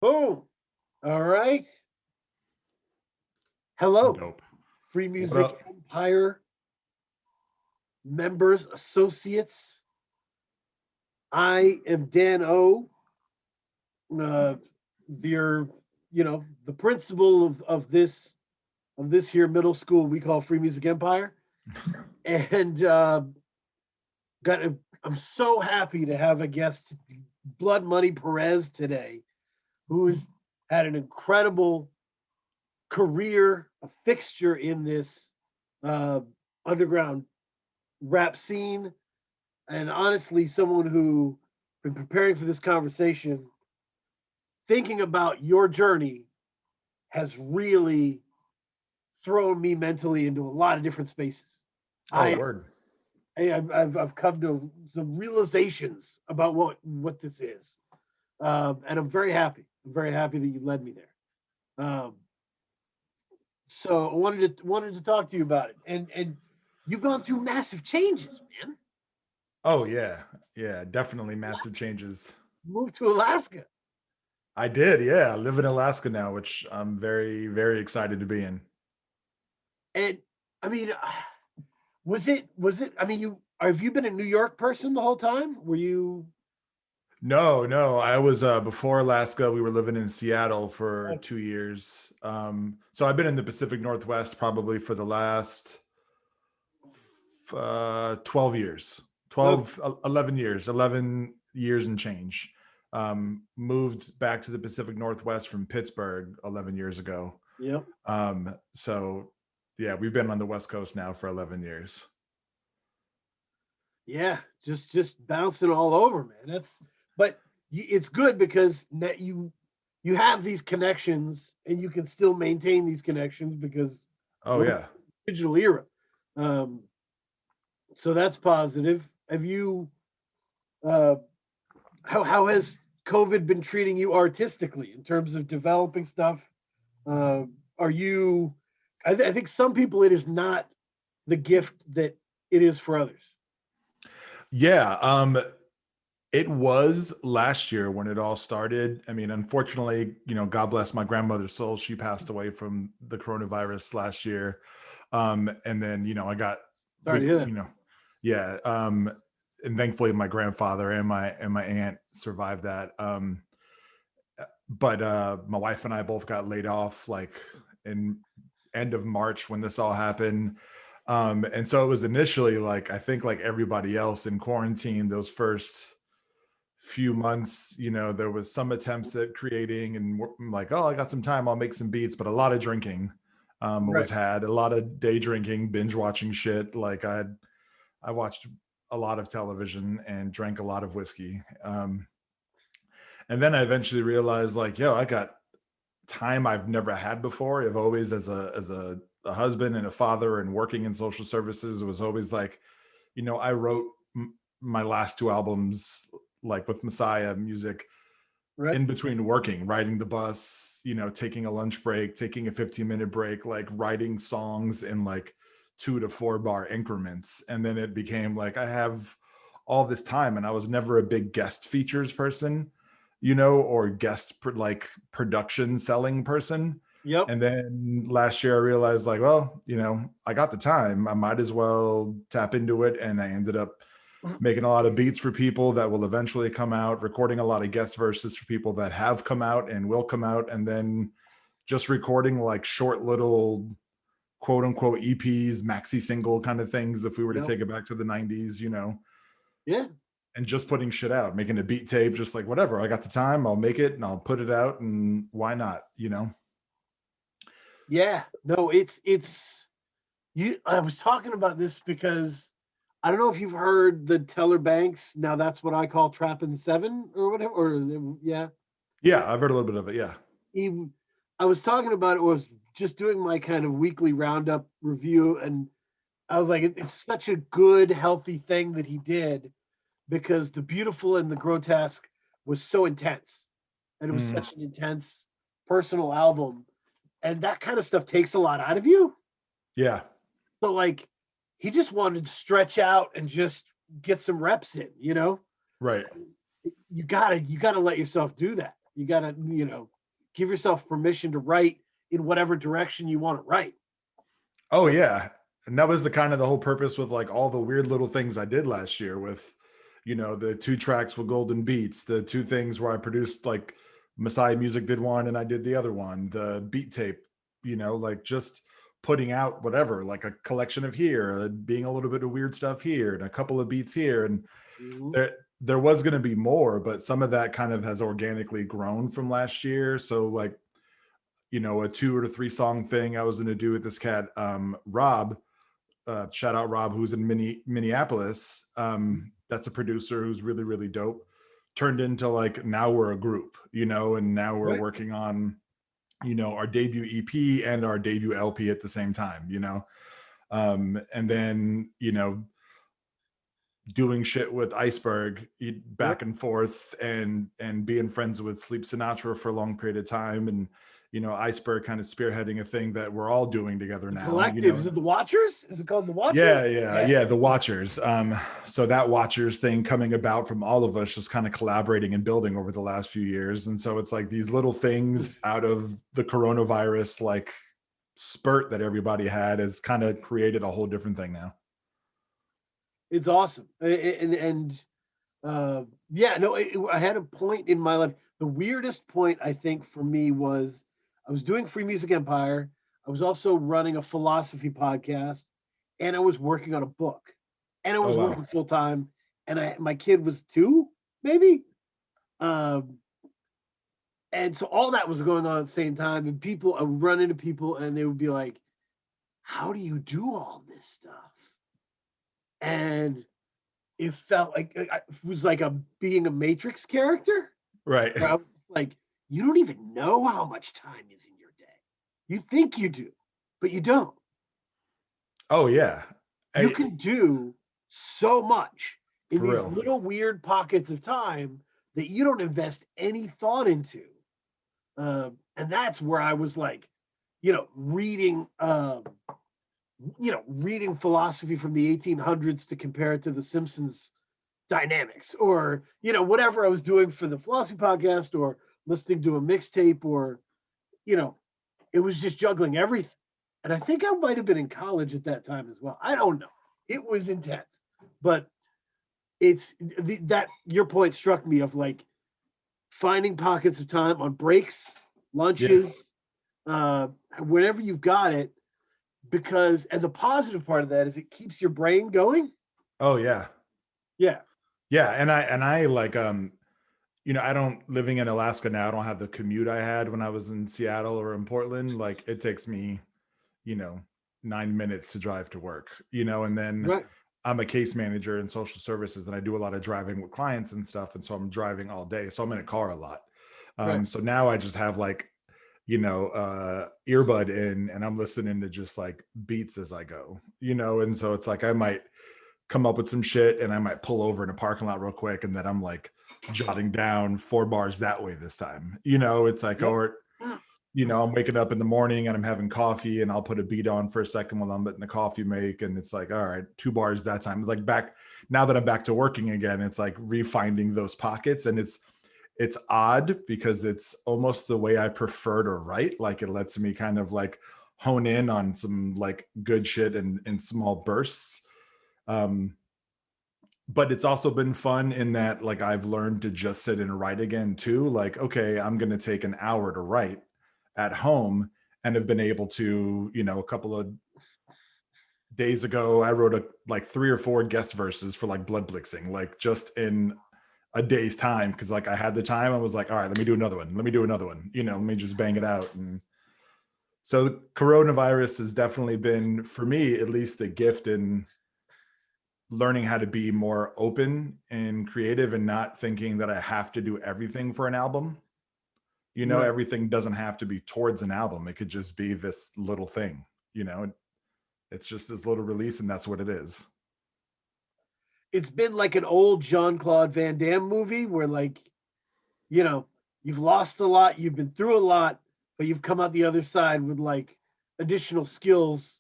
Boom. All right. Hello, Dope. Free What Music up? Empire members, associates. I am Dan O, uh, the the principal of this here middle school we call Free Music Empire, and got a, I'm so happy to have a guest, Blood Money Perez today, who has had an incredible career, a fixture in this uh, underground rap scene, and honestly, someone who been preparing for this conversation, thinking about your journey has really thrown me mentally into a lot of different spaces. Oh, I, word. I've come to some realizations about what this is, and I'm very happy. I'm very happy that you led me there. So I wanted to talk to you about it, and you've gone through massive changes, man. Oh, yeah. Yeah, definitely massive changes. Moved to Alaska. I did. Yeah. I live in Alaska now, which I'm very, very excited to be in. And I mean, was it? I mean, you have you been a New York person the whole time? Were you? No, no. I was before Alaska, we were living in Seattle for uh, 2 years. So I've been in the Pacific Northwest probably for the last 12 years, Okay. 11 years, 11 years and change. Moved back to the Pacific Northwest from Pittsburgh 11 years ago. Yep. So yeah, we've been on the West Coast now for 11 years. Yeah. Just bouncing all over, man. But it's good because you have these connections and you can still maintain these connections because Oh we're in yeah. the digital era. Um, so that's positive. Have you? Uh, how has COVID been treating you artistically in terms of developing stuff? Uh, are you? I think some people it is not the gift that it is for others. Yeah. It was last year when it all started. I mean, unfortunately, God bless my grandmother's soul. She passed away from the coronavirus last year. And then, I got, Sorry to hear that. yeah. And thankfully my grandfather and my aunt survived that. But my wife and I both got laid off like in end of March when this all happened. And so it was initially like, I think like everybody else in quarantine, those first few months, there was some attempts at creating and like, oh, I got some time, I'll make some beats, but a lot of drinking Right. was had, a lot of day drinking, binge watching shit. Like I watched a lot of television and drank a lot of whiskey. And then I eventually realized like, yo, I got time I've never had before. I've always, as a husband and a father and working in social services, it was always like, I wrote my last two albums, like with Messiah music, Right. in between working, riding the bus, taking a lunch break, taking a 15-minute break, like writing songs in like 2 to 4 bar increments. And then it became like, I have all this time, and I was never a big guest features person, or like production selling person. Yep. And then last year I realized like, well, I got the time, I might as well tap into it. And I ended up making a lot of beats for people that will eventually come out, recording a lot of guest verses for people that have come out and will come out, and then just recording like short little quote unquote EPs, maxi single kind of things, if we were to Yep. take it back to the 90s, Yeah. and just putting shit out, making a beat tape, just like whatever. I got the time, I'll make it and I'll put it out, and why not? Yeah. No, it's you. I was talking about this because I don't know if you've heard the Teller Banks. Now that's what I call Trappin' Seven or whatever. Or yeah, Yeah, I've heard a little bit of it. Yeah. he, I was talking about it. Was just doing my kind of weekly roundup review, and I was like, it's such a good, healthy thing that he did because the beautiful and the grotesque was so intense, and it was Mm, such an intense personal album, and that kind of stuff takes a lot out of you. yeah. So like, he just wanted to stretch out and just get some reps in. Right. You gotta let yourself do that. You got to, give yourself permission to write in whatever direction you want to write. Oh yeah. And that was the kind of the whole purpose with like all the weird little things I did last year with, the 2 tracks with Golden Beats, the 2 things where I produced like Messiah Music did one and I did the other one, the beat tape, like just putting out whatever, like a collection of here, being a little bit of weird stuff here and a couple of beats here. And there was going to be more, but some of that kind of has organically grown from last year. So like, a 2 or 3 song thing I was going to do with this cat, Rob, shout out Rob, who's in Minneapolis. That's a producer who's really, really dope. Turned into like, now we're a group, and now we're working on, our debut EP and our debut LP at the same time, and then, doing shit with Iceberg back and forth and being friends with Sleep Sinatra for a long period of time. And, Iceberg kind of spearheading a thing that we're all doing together now. Collective, is it the Watchers? Is it called the Watchers? Yeah, the Watchers. So that Watchers thing coming about from all of us just kind of collaborating and building over the last few years. And so it's like these little things out of the coronavirus, like spurt that everybody had has kind of created a whole different thing now. It's awesome. I had a point in my life. The weirdest point I think for me was I was doing Freemusicempire. I was also running a philosophy podcast, and I was working on a book, and I was working full time. And my kid was 2, maybe. And so all that was going on at the same time. And I would run into people, and they would be like, "How do you do all this stuff?" And it felt like it was like being a Matrix character. Right. I was like, you don't even know how much time is in your day. You think you do, but you don't. Oh, yeah. You can do so much in these real. Little weird pockets of time that you don't invest any thought into. And that's where I was like, reading philosophy from the 1800s to compare it to the Simpsons dynamics, or whatever I was doing for the philosophy podcast, or listening to a mixtape, or it was just juggling everything. And I think I might have been in college at that time as well. I don't know. It was intense, but it's that your point struck me of like finding pockets of time on breaks, lunches, whenever you've got it. And the positive part of that is it keeps your brain going. Oh yeah. Yeah. And I like, I don't, living in Alaska now, I don't have the commute I had when I was in Seattle or in Portland. Like it takes me, 9 minutes to drive to work, and then I'm a case manager in social services and I do a lot of driving with clients and stuff. And so I'm driving all day. So I'm in a car a lot. So now I just have like, earbud in and I'm listening to just like beats as I go, and so it's like I might come up with some shit and I might pull over in a parking lot real quick and then I'm like jotting down 4 bars that way this time. It's like, or I'm waking up in the morning and I'm having coffee and I'll put a beat on for a second while I'm letting the coffee make, and it's like, all right, 2 bars that time. Like now that I'm back to working again, it's like refinding those pockets, and it's odd because it's almost the way I prefer to write. Like it lets me kind of like hone in on some like good shit in small bursts. But it's also been fun in that like I've learned to just sit and write again too. Like, okay, I'm going to take an hour to write at home, and have been able to, a couple of days ago, I wrote like 3 or 4 guest verses for like Blood Blixing, like just in a day's time. Cause like I had the time, I was like, all right, let me do another one. Let me just bang it out. And so coronavirus has definitely been, for me, at least, the gift in learning how to be more open and creative and not thinking that I have to do everything for an album. Everything doesn't have to be towards an album. It could just be this little thing, it's just this little release and that's what it is. It's been like an old Jean-Claude Van Damme movie where like, you've lost a lot, you've been through a lot, but you've come out the other side with like additional skills,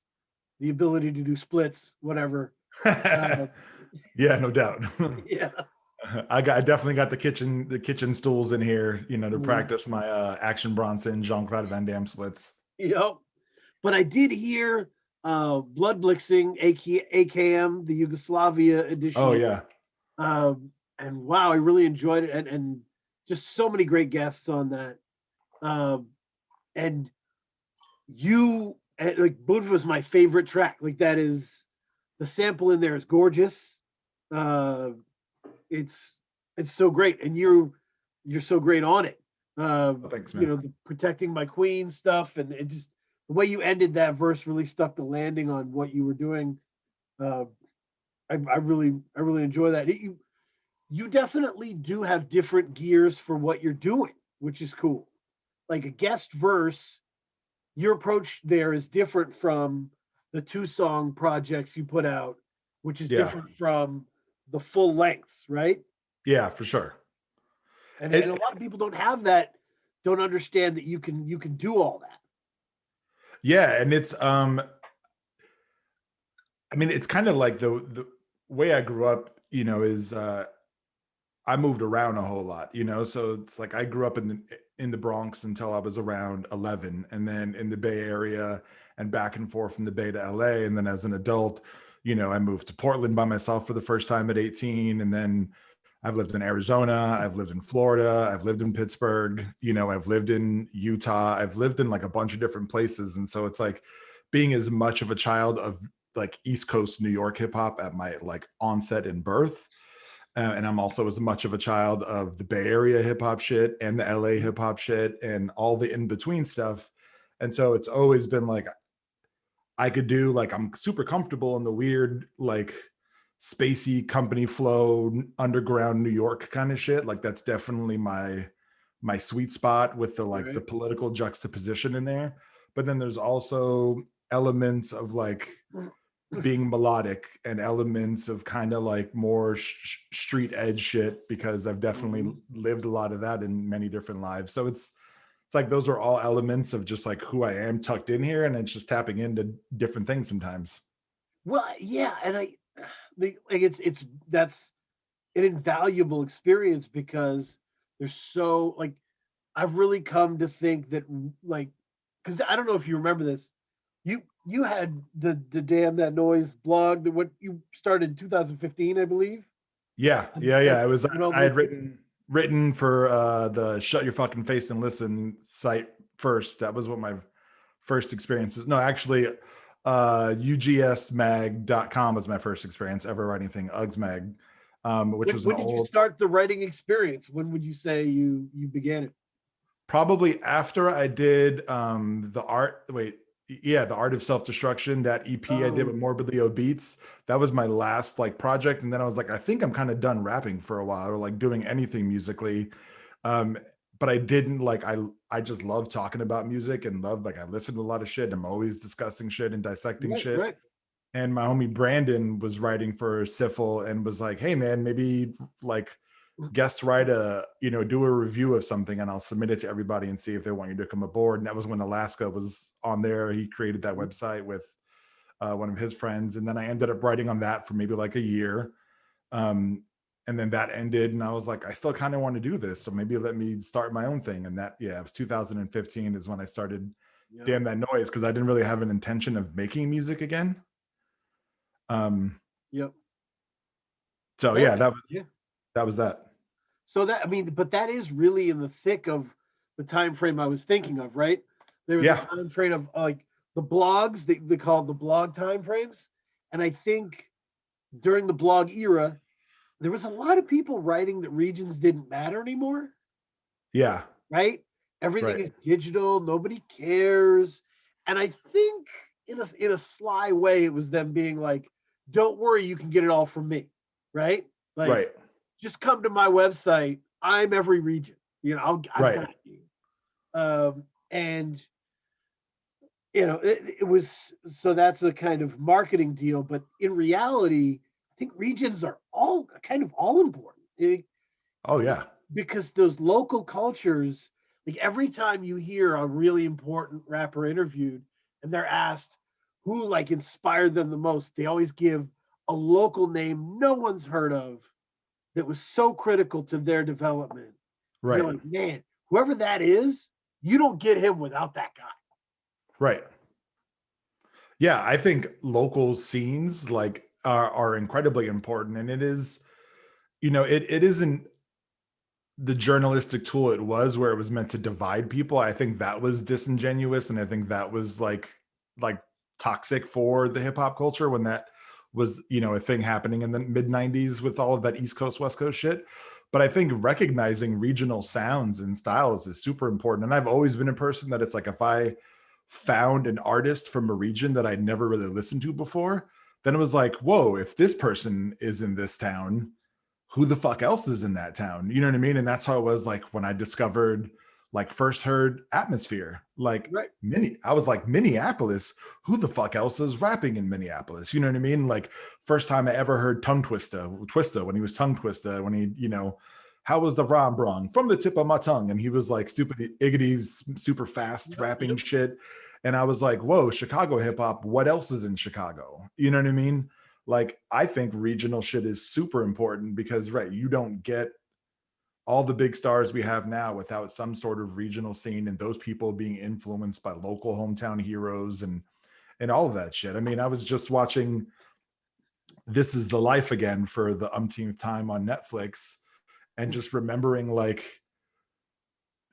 the ability to do splits, whatever. Yeah, no doubt. Yeah. I definitely got the kitchen stools in here, you know, to practice my Action Bronson, Jean-Claude Van Damme splits. Yep. But I did hear Blood Blixing, AKM, the Yugoslavia Oh edition. yeah. And wow, I really enjoyed it. And just so many great guests on that. And you, like, Buddha was my favorite track. Like, that is, the sample in there is gorgeous. Uh, it's so great. And you're so great on it. Oh, thanks, You man. know, the protecting my queen stuff, and it just, the way you ended that verse really stuck the landing on what you were doing. Uh, I really enjoy that. You definitely do have different gears for what you're doing, which is cool. Like a guest verse, your approach there is different from the 2-song projects you put out, which is Yeah. different from the full lengths, right? Yeah, for sure. And a It lot of people don't have that, don't understand that you can do all that. yeah, and it's I mean, it's kind of like the way I grew up, you know, is I moved around a whole lot, you know, so it's like I grew up in the Bronx until I was around 11, and then in the Bay Area and back and forth from the Bay to LA, and then as an adult, you know, I moved to Portland by myself for the first time at 18, and then I've lived in Arizona, I've lived in Florida, I've lived in Pittsburgh, you know, I've lived in Utah, I've lived in like a bunch of different places, and so it's like being as much of a child of like East Coast New York hip hop at my like onset and birth, and I'm also as much of a child of the Bay Area hip hop shit and the LA hip hop shit and all the in between stuff. And so it's always been like I could do like I'm super comfortable in the weird like spacey company flow underground New York kind of shit. Like that's definitely my sweet spot with the like the Right. political juxtaposition in there. But then there's also elements of like being melodic and elements of kind of like more street edge shit because I've definitely lived a lot of that in many different lives. So it's like those are all elements of just like who I am tucked in here, and it's just tapping into different things sometimes. Well, yeah, and like it's that's an invaluable experience because there's so, like, I've really come to think that, like, because I don't know if you remember this, you had the Damn That Noise blog, that what you started in 2015, I believe. Yeah, And, yeah, yeah. It was you know, I had like, written for the Shut Your Fucking Face and Listen site first. That was what my first experiences. No, actually, ugsmag.com was my first experience ever writing anything. Uggs Mag, which was an when did you old, start the writing experience? When would you say you began it? probably after I did the art. Wait, yeah, the Art of Self-Destruction, that EP I did with Oh, Morbidly Obese. That was my last like project, and then I was like, I think I'm kind of done rapping for a while or like doing anything musically. Um, but I didn't like I just love talking about music and love like I listen to a lot of shit. I'm always discussing shit and dissecting right, shit. right. And my homie Brandon was writing for Syphil and was like, hey man, maybe like guest write a, you know, do a review of something and I'll submit it to everybody and see if they want you to come aboard. And that was when Alaska was on there. He created that website with one of his friends. And then I ended up writing on that for maybe like a year. Um, and then that ended and I was like, I still kind of want to do this. So maybe let me start my own thing. And that, yeah, it was 2015 is when I started Yeah. Damn That Noise, because I didn't really have an intention of making music again. Um, Yep. so That yeah, makes, yeah. that was that. So that, I mean, but that is really in the thick of the time frame I was thinking of, right? There was a Yeah. time frame of, like, the blogs, they call the blog time frames, and I think during the blog era, there was a lot of people writing that regions didn't matter anymore, Yeah. right? Everything Right. is digital, nobody cares, and I think in a sly way, it was them being like, "Don't worry, you can get it all from me," right? Like, Right. just come to my website. I'm every region. You know, I've Right. got you. And it was, so that's a kind of marketing deal. But in reality, I think regions are all kind of all important. Oh yeah. Because those local cultures, like every time you hear a really important rapper interviewed and they're asked who like inspired them the most, they always give a local name no one's heard of that was so critical to their development. Right. You're like, man, whoever that is, you don't get him without that guy. Right. Yeah, I think local scenes like are incredibly important, and it is, it isn't the journalistic tool it was where it was meant to divide people. I think that was disingenuous, and I think that was like toxic for the hip hop culture when that was, a thing happening in the mid 90s with all of that East Coast West Coast shit. But I think recognizing regional sounds and styles is super important. And I've always been a person that it's like, if I found an artist from a region that I'd never really listened to before, then it was like, whoa, if this person is in this town, who the fuck else is in that town? You know what I mean? And that's how it was like when I discovered, like, first heard Atmosphere, like Right. I was like, Minneapolis, who the fuck else is rapping in Minneapolis? You know what I mean? Like, first time I ever heard Twista when he was Tongue Twista, when he, how was the Rom Brong from the tip of my tongue? And he was like stupid iggity, super fast rapping shit. And I was like, whoa, Chicago hip hop, what else is in Chicago? You know what I mean? Like, I think regional shit is super important because, right, you don't get all the big stars we have now without some sort of regional scene and those people being influenced by local hometown heroes and all of that shit. I mean, I was just watching This Is the Life again for the umpteenth time on Netflix, and just remembering, like,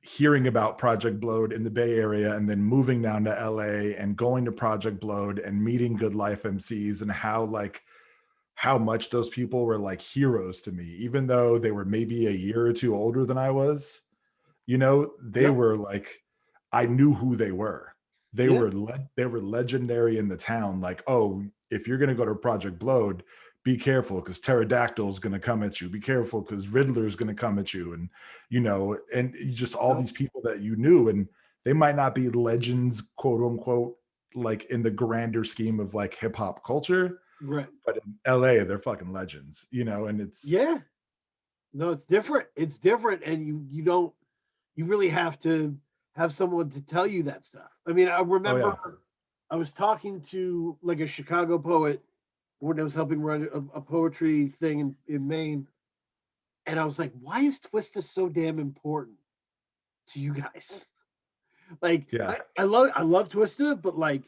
hearing about Project Blowed in the Bay Area and then moving down to LA and going to Project Blowed and meeting Good Life MCs, and how much those people were like heroes to me, even though they were maybe a year or two older than I was. They were like, I knew who they were. They were legendary in the town. Like, oh, if you're gonna go to Project Blowed, be careful because Pterodactyl's gonna come at you. Be careful because Riddler's gonna come at you, and and just all these people that you knew, and they might not be legends, quote unquote, like in the grander scheme of like hip hop culture, Right. but in LA, they're fucking legends, and it's No, it's different. It's different, and you really have to have someone to tell you that stuff. I mean, I oh remember yeah, I was talking to like a Chicago poet when I was helping run a poetry thing in Maine, and I was like, "Why is Twista so damn important to you guys?" Like, yeah, I love Twista, but like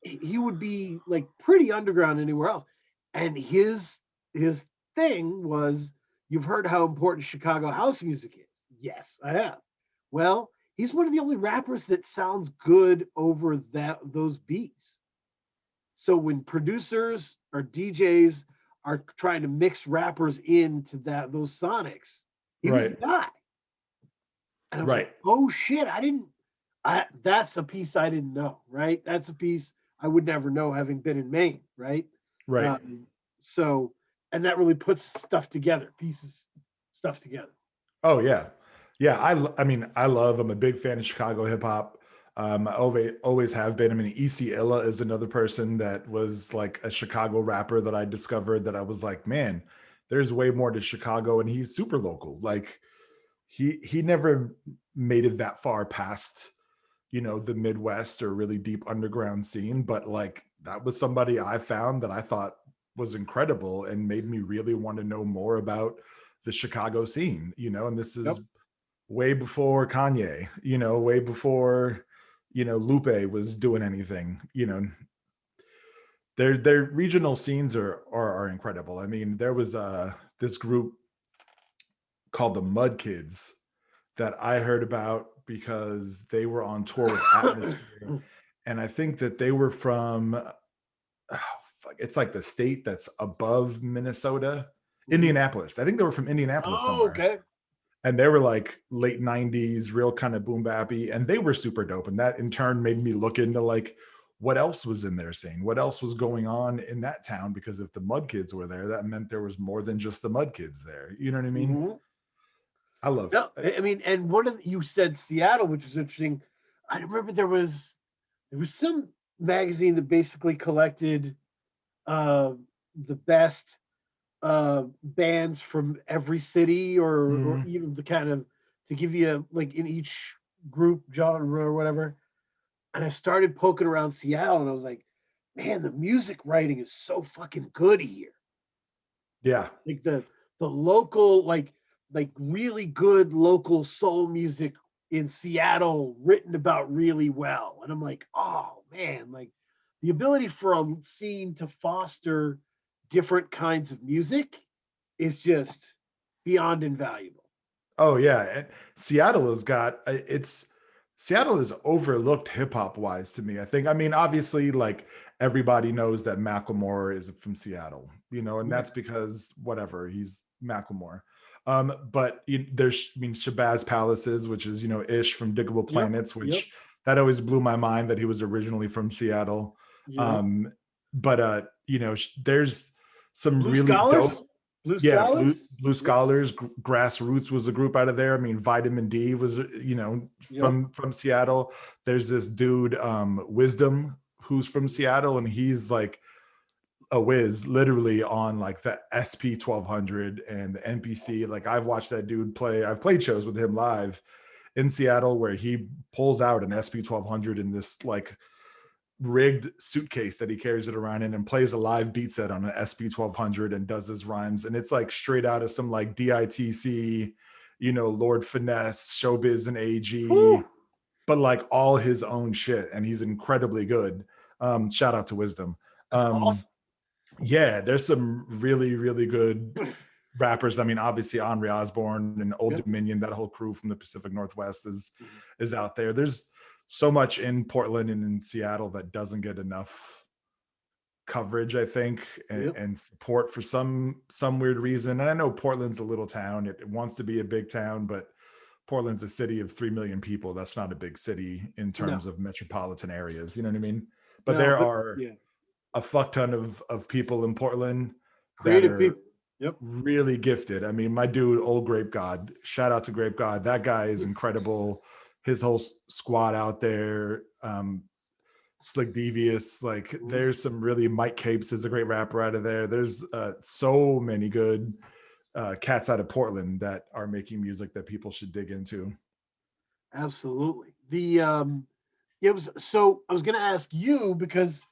he would be like pretty underground anywhere else. And his thing was, you've heard how important Chicago house music is. Yes, I have. Well, he's one of the only rappers that sounds good over those beats. So when producers or DJs are trying to mix rappers into those sonics, he was the right, guy. And I was like, right, oh shit, that's a piece I didn't know, right? That's a piece I would never know having been in Maine, right? right. So, and that really puts stuff together. Oh yeah, yeah. I mean, I'm a big fan of Chicago hip hop. I always have been. I mean, EC Illa is another person that was like a Chicago rapper that I discovered that I was like, man, there's way more to Chicago, and he's super local. Like, he never made it that far past, the Midwest or really deep underground scene, but like that was somebody I found that I thought was incredible and made me really want to know more about the Chicago scene, and this Yep. is way before Kanye, way before, Lupe was doing anything. Their regional scenes are incredible. I mean, there was this group called the Mud Kids that I heard about because they were on tour with Atmosphere. And I think that they were from, it's like the state that's above Minnesota, Indianapolis. I think they were from Indianapolis Oh, somewhere. okay. And they were like late 90s, real kind of boom bappy. And they were super dope. And that in turn made me look into like what else was in their scene, what else was going on in that town. Because if the Mud Kids were there, that meant there was more than just the Mud Kids there. You know what I mean? Mm-hmm. I love No, I mean, and you said Seattle, which is interesting. I remember there was some magazine that basically collected uh, the best bands from every city, or Mhm. the kind of, to give you like in each group genre or whatever. And I started poking around Seattle, and I was like, man, the music writing is so fucking good here. Yeah. Like the local, like really good local soul music in Seattle written about really well. And I'm like, oh man, like the ability for a scene to foster different kinds of music is just beyond invaluable. Oh yeah, and Seattle has got it's Seattle is overlooked hip hop wise to me. I think. I mean, obviously, like everybody knows that Macklemore is from Seattle, you know, and Right. that's because whatever he's Macklemore. But there's, I mean, Shabazz Palaces, which is Ish from Diggable Yep. Planets, Yep. which that always blew my mind that he was originally from Seattle. Yep. But there's some Blue really Scholars. dope. Blue Yeah, Scholars. Blue Yep. Scholars, Grassroots was a group out of there. I mean, Vitamin D was, Yep. from Seattle. There's this dude, Wisdom, who's from Seattle, and he's like a whiz, literally on like the SP 1200 and the NPC. Like I've watched that dude play. I've played shows with him live in Seattle where he pulls out an SP 1200 in this like rigged suitcase that he carries it around in and plays a live beat set on an SP 1200 and does his rhymes. And it's like straight out of some like DITC, Lord Finesse, Showbiz and AG, Whew. but like all his own shit. And he's incredibly good. Shout out to Wisdom. That's awesome. Yeah, there's some really, really good rappers. I mean, obviously Henri Osborne and Old Yep. Dominion, that whole crew from the Pacific Northwest Mhm. is out there. There's so much in Portland and in Seattle that doesn't get enough coverage, I think, Yep. and support for some weird reason. And I know Portland's a little town. It wants to be a big town, but Portland's a city of 3 million people. That's not a big city in No. terms of metropolitan areas. You know what I mean? But No. there But are yeah, a fuck ton of people in Portland that creative are people. Yep. really gifted. I mean, my dude, Old Grape God, shout out to Grape God. That guy is incredible. His whole squad out there, Slick Devious. Like, Mhm. there's some really, Mike Capes is a great rapper out of there. There's so many good cats out of Portland that are making music that people should dig into. Absolutely. It was so I was gonna ask you because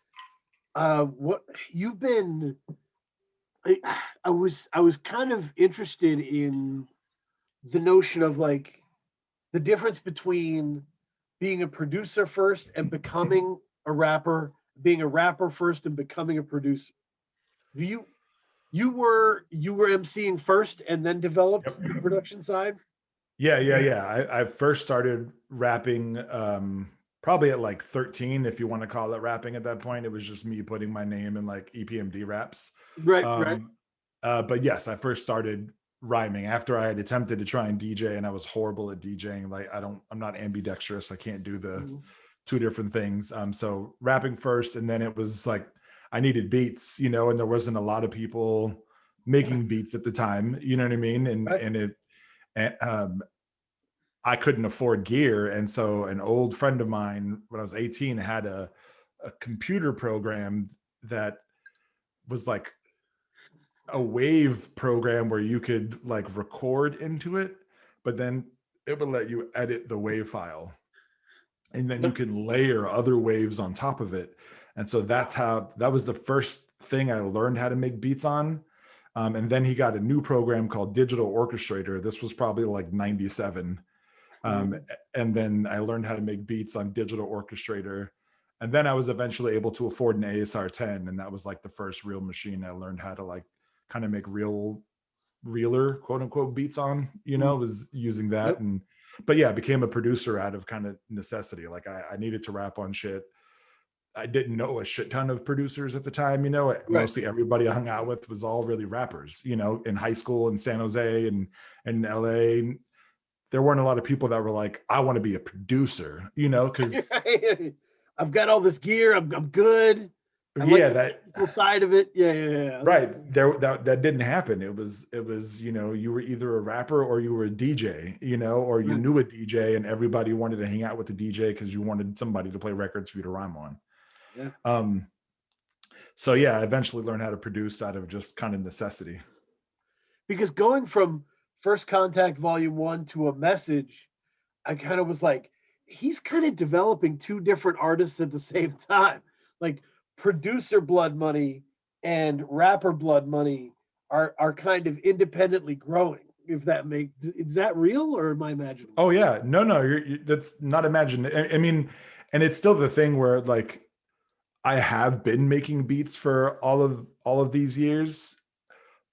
what you've been I, I was kind of interested in the notion of like the difference between being a producer first and becoming a rapper, being a rapper first and becoming a producer. Do you were emceeing first and then developed the Yep. production side? Yeah. I first started rapping probably at like 13, if you want to call it rapping at that point. It was just me putting my name in like EPMD raps. Right, right. Um, but yes, I first started rhyming after I had attempted to try and DJ and I was horrible at DJing. Like I'm not ambidextrous. I can't do the Mhm. two different things. So rapping first, and then it was like I needed beats, and there wasn't a lot of people making beats at the time. You know what I mean? Right. And I couldn't afford gear, and so an old friend of mine, when I was 18, had a computer program that was like a wave program where you could like record into it, but then it would let you edit the wave file, and then you Yep. can layer other waves on top of it. And so that was the first thing I learned how to make beats on. And then he got a new program called Digital Orchestrator. This was probably like 97. Um, Mhm. and then I learned how to make beats on Digital Orchestrator. And then I was eventually able to afford an ASR 10. And that was like the first real machine I learned how to like kind of make realer quote unquote beats on, Mhm. was using that. Yep. And but yeah, I became a producer out of kind of necessity. Like I needed to rap on shit. I didn't know a shit ton of producers at the time. Right. Mostly everybody I hung out with was all really rappers, in high school in San Jose and LA. There weren't a lot of people that were like, I want to be a producer, because I've got all this gear. I'm good. I like yeah, the that technical side of it. Yeah, yeah, yeah. right there, that didn't happen. It was you were either a rapper or you were a DJ, or you Right. knew a DJ and everybody wanted to hang out with the DJ because you wanted somebody to play records for you to rhyme on. Yeah. um so yeah, I eventually learned how to produce out of just kind of necessity. Because going from First Contact Volume 1 to A Message, I kind of was like, he's kind of developing two different artists at the same time. Like producer Blood Money and rapper Blood Money are kind of independently growing. If that is that real or am I imagining? Oh yeah, no, that's not imagined. I mean, and it's still the thing where like I have been making beats for all of these years,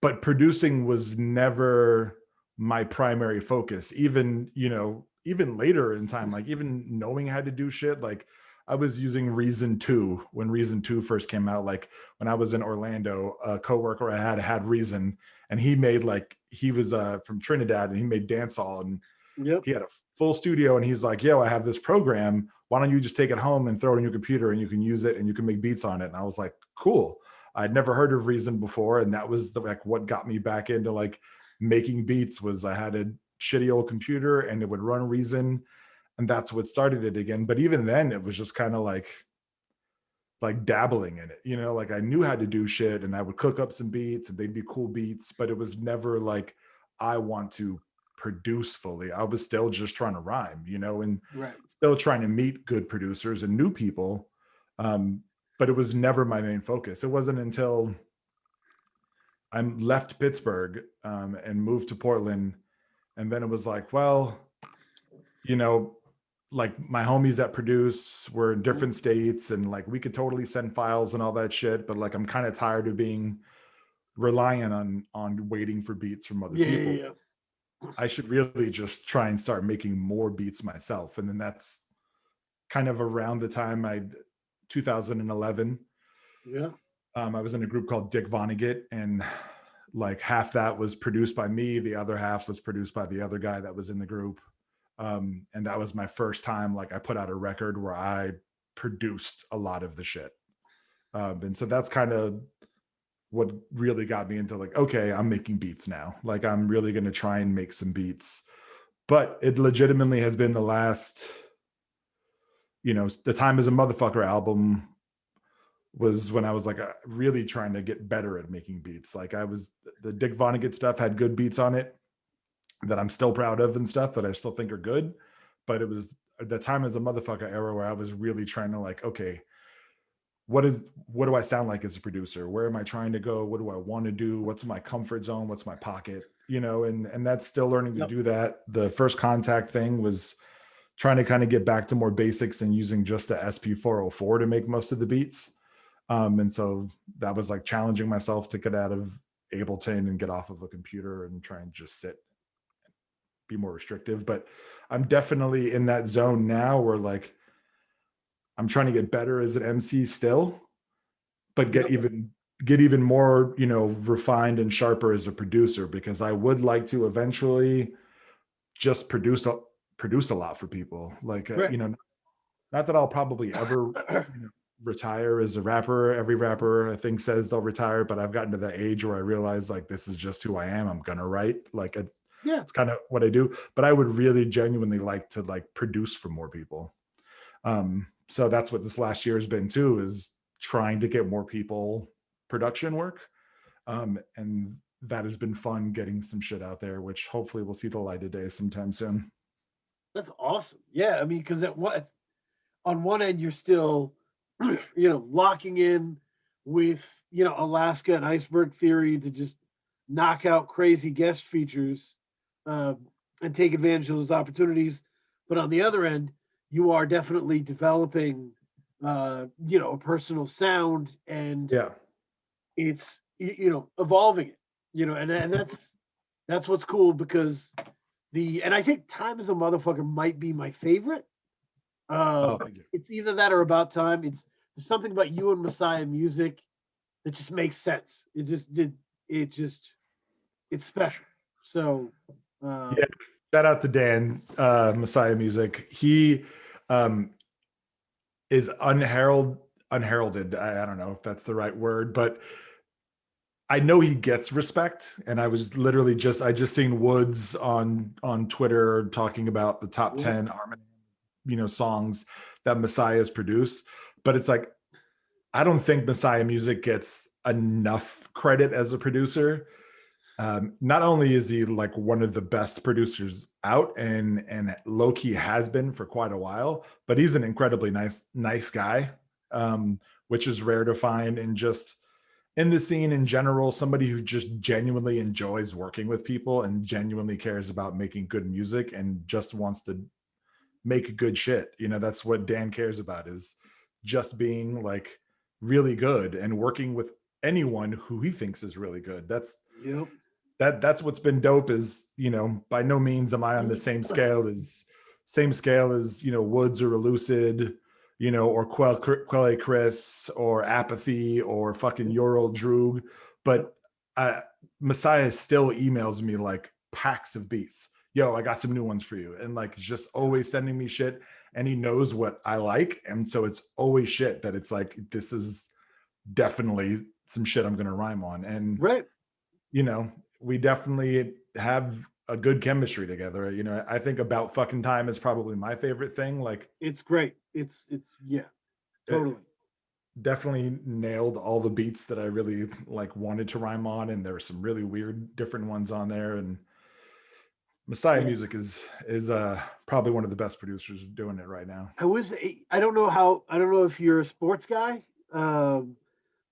but producing was never my primary focus. Even, you know, even later in time, like even knowing how to do shit, like I was using Reason 2 when Reason 2 first came out. Like when I was in Orlando, a coworker I had Reason, and he made like, he was from Trinidad, and he made dancehall, and Yep. he had a full studio, and he's like, yo, I have this program. Why don't you just take it home and throw it in your computer, and you can use it and you can make beats on it? And I was like, cool. I'd never heard of Reason before. And that was like what got me back into like making beats. Was I had a shitty old computer and it would run Reason. And that's what started it again. But even then it was just kind of like dabbling in it, you know, like I knew how to do shit and I would cook up some beats and they'd be cool beats, but it was never like, I want to produce fully. I was still just trying to rhyme, you know, and Right. still trying to meet good producers and new people. But it was never my main focus. It wasn't until I left Pittsburgh and moved to Portland. And then it was like, well, you know, like my homies that produce were in different states, and like we could totally send files and all that shit, but like I'm kind of tired of being reliant on waiting for beats from other people. Yeah. I should really just try and start making more beats myself. And then that's kind of around the time 2011. Yeah. I was in a group called Dick Vonnegut, and like half that was produced by me, the other half was produced by the other guy that was in the group. And that was my first time like I put out a record where I produced a lot of the shit. And so that's kind of what really got me into like, okay, I'm making beats now. Like I'm really going to try and make some beats. But it legitimately has been the last, you know, the Time Is a Motherfucker album was when I was like really trying to get better at making beats. Like the Dick Vonnegut stuff had good beats on it that I'm still proud of and stuff that I still think are good. But it was the Time Is a Motherfucker era where I was really trying to like, okay, what do I sound like as a producer? Where am I trying to go? What do I want to do? What's my comfort zone? What's my pocket? You know, and that's still learning to do that. The First Contact thing was trying to kind of get back to more basics and using just the SP404 to make most of the beats. And so that was like challenging myself to get out of Ableton and get off of a computer and try and just sit, be more restrictive. But I'm definitely in that zone now where like I'm trying to get better as an MC still, but get even more, you know, refined and sharper as a producer, because I would like to eventually just produce a lot for people. Like you know, not that I'll probably ever retire as a rapper. Every rapper I think says they'll retire, but I've gotten to that age where I realize like this is just who I am. I'm gonna write. Like it's kind of what I do. But I would really genuinely like to like produce for more people. So that's what this last year has been too, is trying to get more people production work. And that has been fun, getting some shit out there, which hopefully will see the light of day sometime soon. That's awesome. Yeah, I mean, because on one end you're still, you know, locking in with, you know, Alaska and Iceberg Theory to just knock out crazy guest features and take advantage of those opportunities. But on the other end, you are definitely developing, you know, a personal sound, and it's you know, evolving it, you know, and that's what's cool, because and I think Time Is a Motherfucker might be my favorite. It's either that or About Time. There's something about you and Messiah music that just makes sense. It's special. So yeah, shout out to Dan, Messiah Music. He is unheralded. I don't know if that's the right word, but I know he gets respect. And I was literally I just seen Woods on Twitter talking about the top 10 harmony, you know, songs that Messiah has produced. But it's like, I don't think Messiah Music gets enough credit as a producer. Not only is he like one of the best producers out, and low-key has been for quite a while, but he's an incredibly nice guy, which is rare to find in just in the scene in general, somebody who just genuinely enjoys working with people and genuinely cares about making good music and just wants to make good shit. You know, that's what Dan cares about, is just being like really good and working with anyone who he thinks is really good. Yep. That's what's been dope. Is, you know, by no means am I on the same scale as, you know, Woods or Elucid, you know, or Quelle Chris or Apathy or fucking Ural Droog, but Messiah still emails me like packs of beats. Yo, I got some new ones for you, and like just always sending me shit, and he knows what I like, and so it's always shit that it's like, this is definitely some shit I'm gonna rhyme on. And Right. you know, we definitely have a good chemistry together. You know, I think About Fucking Time is probably my favorite thing. Like, It's great. It's yeah, totally. definitely nailed all the beats that I really like wanted to rhyme on, and there were some really weird different ones on there. And Messiah Yeah. Music is probably one of the best producers doing it right now. I don't know if you're a sports guy, Yeah, a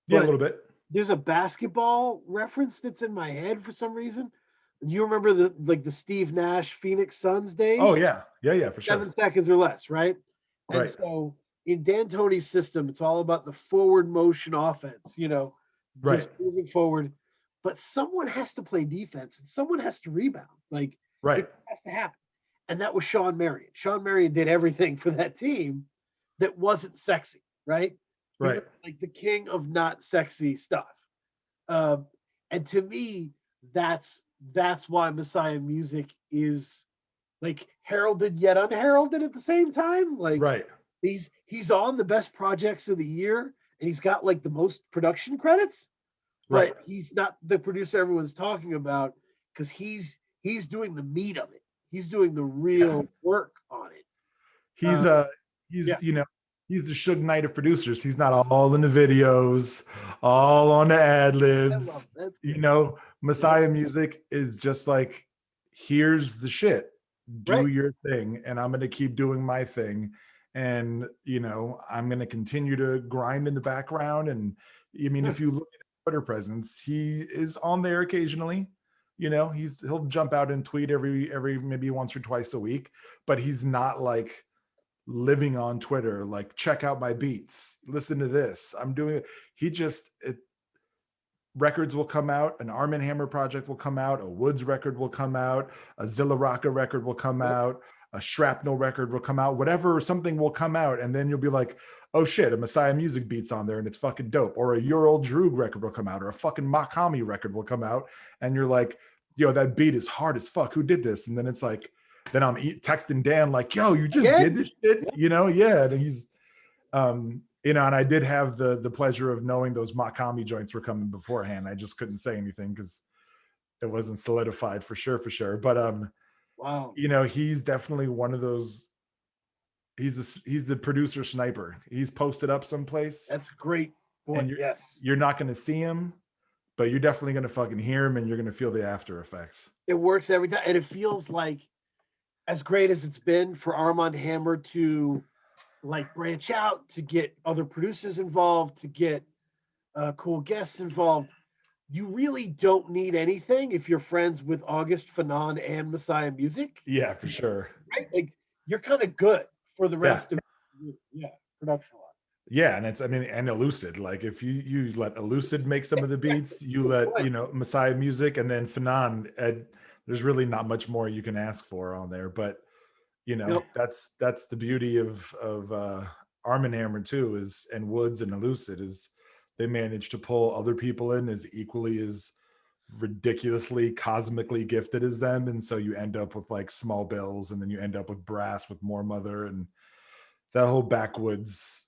but little bit. there's a basketball reference that's in my head for some reason. You remember the Steve Nash Phoenix Suns days? Oh yeah, for 7 seconds or less, right? And right, so in D'Antoni's system, it's all about the forward motion offense, right, just moving forward. But someone has to play defense and someone has to rebound. Like right, it has to happen. And that was Sean Marion. Sean Marion did everything for that team that wasn't sexy, right? He was right. like the king of not sexy stuff. Um, and to me, that's why Messiah Music is like heralded yet unheralded at the same time. Like Right. he's on the best projects of the year and he's got like the most production credits, Right. but he's not the producer everyone's talking about because he's doing the meat of it. He's doing the Yeah. real work on it. He's Yeah, he's, you know, he's the Suge Knight of producers. He's not all in the videos, all on the ad I love libs. it. That's You great. know, Yeah, Messiah Music is just like, here's the shit. Do right. your thing, and I'm gonna keep doing my thing. And you know, I'm gonna continue to grind in the background. And I mean, Yeah. if you look at his Twitter presence, he is on there occasionally. You know, he'll jump out and tweet every maybe once or twice a week, but he's not like living on Twitter, like, check out my beats, listen to this, I'm doing it. Records will come out, an Arm & Hammer project will come out, a Woods record will come out, a Zilla Rocca record will come Yep. out, a Shrapnel record will come out, whatever, something will come out, and then you'll be like, oh shit, a Messiah Music beat's on there and it's fucking dope. Or a Ural Droog record will come out, or a fucking Makami record will come out, and you're like, yo, that beat is hard as fuck, who did this? And then it's like, then I'm texting Dan like, yo, you just did this shit, Yep. you know? Yeah. And he's you know, and I did have the pleasure of knowing those Makami joints were coming beforehand. I just couldn't say anything because it wasn't solidified for sure. But Wow. you know, he's definitely one of those. He's the producer sniper. He's posted up someplace, That's a great and point. Yes. you're not going to see him, but you're definitely going to fucking hear him, and you're going to feel the after effects. It works every time. And it feels like as great as it's been for Armand Hammer to like branch out, to get other producers involved, to get cool guests involved. You really don't need anything if you're friends with August Fanon and Messiah Music, Yeah, for sure. right? Like you're kind of good for the Yeah. rest of production line. Yeah, and it's, I mean, and Elucid. Like if you let Elucid make some of the beats, you let, you know, Messiah Music, and then Fanon. There's really not much more you can ask for on there. But you know, Yep. that's the beauty of Arm & Hammer too, is, and Woods and Elucid, is they manage to pull other people in as equally as ridiculously cosmically gifted as them, and so you end up with like Small Bills, and then you end up with Brass with More Mother, and that whole Backwoodz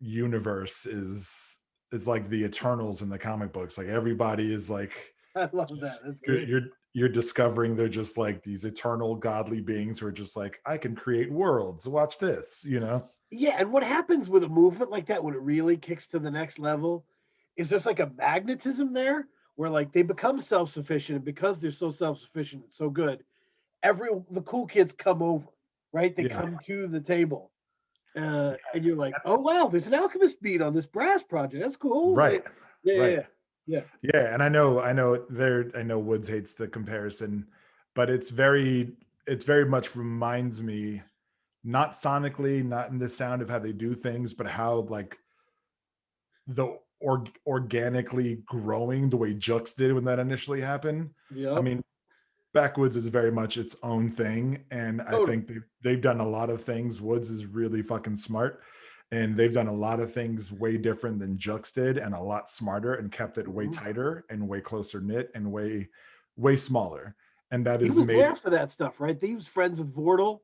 universe is like the Eternals in the comic books. Like everybody is like, I love that. That's great. you're discovering they're just like these eternal godly beings who are just like, I can create worlds, watch this, you know. Yeah, and what happens with a movement like that when it really kicks to the next level is there's like a magnetism there where like they become self-sufficient, and because they're so self-sufficient and so good, the cool kids come over, right? They Yeah, come to the table. And you're like, oh wow, there's an Alchemist beat on this Brass project. That's cool. right. right. Yeah. Yeah, and I know Woods hates the comparison, but it's very much reminds me, not sonically, not in the sound of how they do things, but how like the organically growing the way Jux did when that initially happened. I Yep. mean, Backwoodz is very much its own thing, and I Totally. think they've done a lot of things. Woods is really fucking smart, and they've done a lot of things way different than Jux did, and a lot smarter, and kept it way Mhm. tighter and way closer knit and way smaller. And that He is was made, there for that stuff, right? He was friends with Vortal,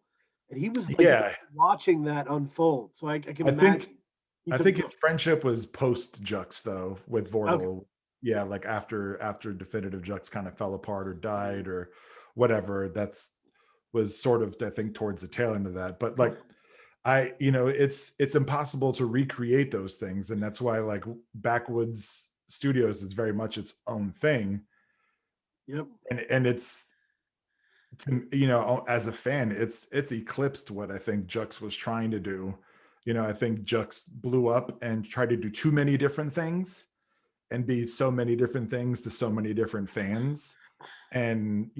and he was like yeah. watching that unfold. So I can I think imagine he I took think no. his friendship was post Jux though with Okay. Vortal. Yeah, like after definitive Jux kind of fell apart or died or whatever. That's was sort of, I think, towards the tail end of that. But like it's impossible to recreate those things, and that's why like Backwoodz Studios is very much its own thing, Yep. and it's, as a fan, it's eclipsed what I think Jux was trying to do. I think Jux blew up and tried to do too many different things and be so many different things to so many different fans, and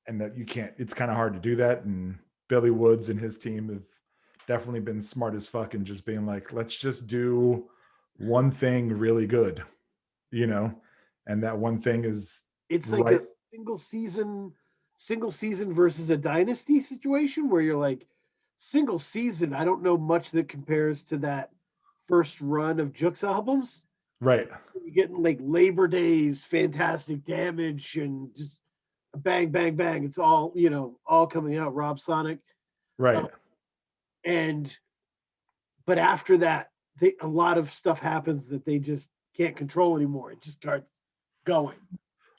and that you can't, it's kind of hard to do that. And Billy Woods and his team have definitely been smart as fuck and just being like, let's just do one thing really good, you know and that one thing is It's like a right. single season, single season versus a dynasty situation where you're like, single season. I don't know much that compares to that first run of Jux albums. Right. You're getting like Labor Days, Fantastic Damage, and just bang, bang, bang. It's all all coming out. Rob Sonic, uh, Right. and but after that, a lot of stuff happens that they just can't control anymore. It just starts going.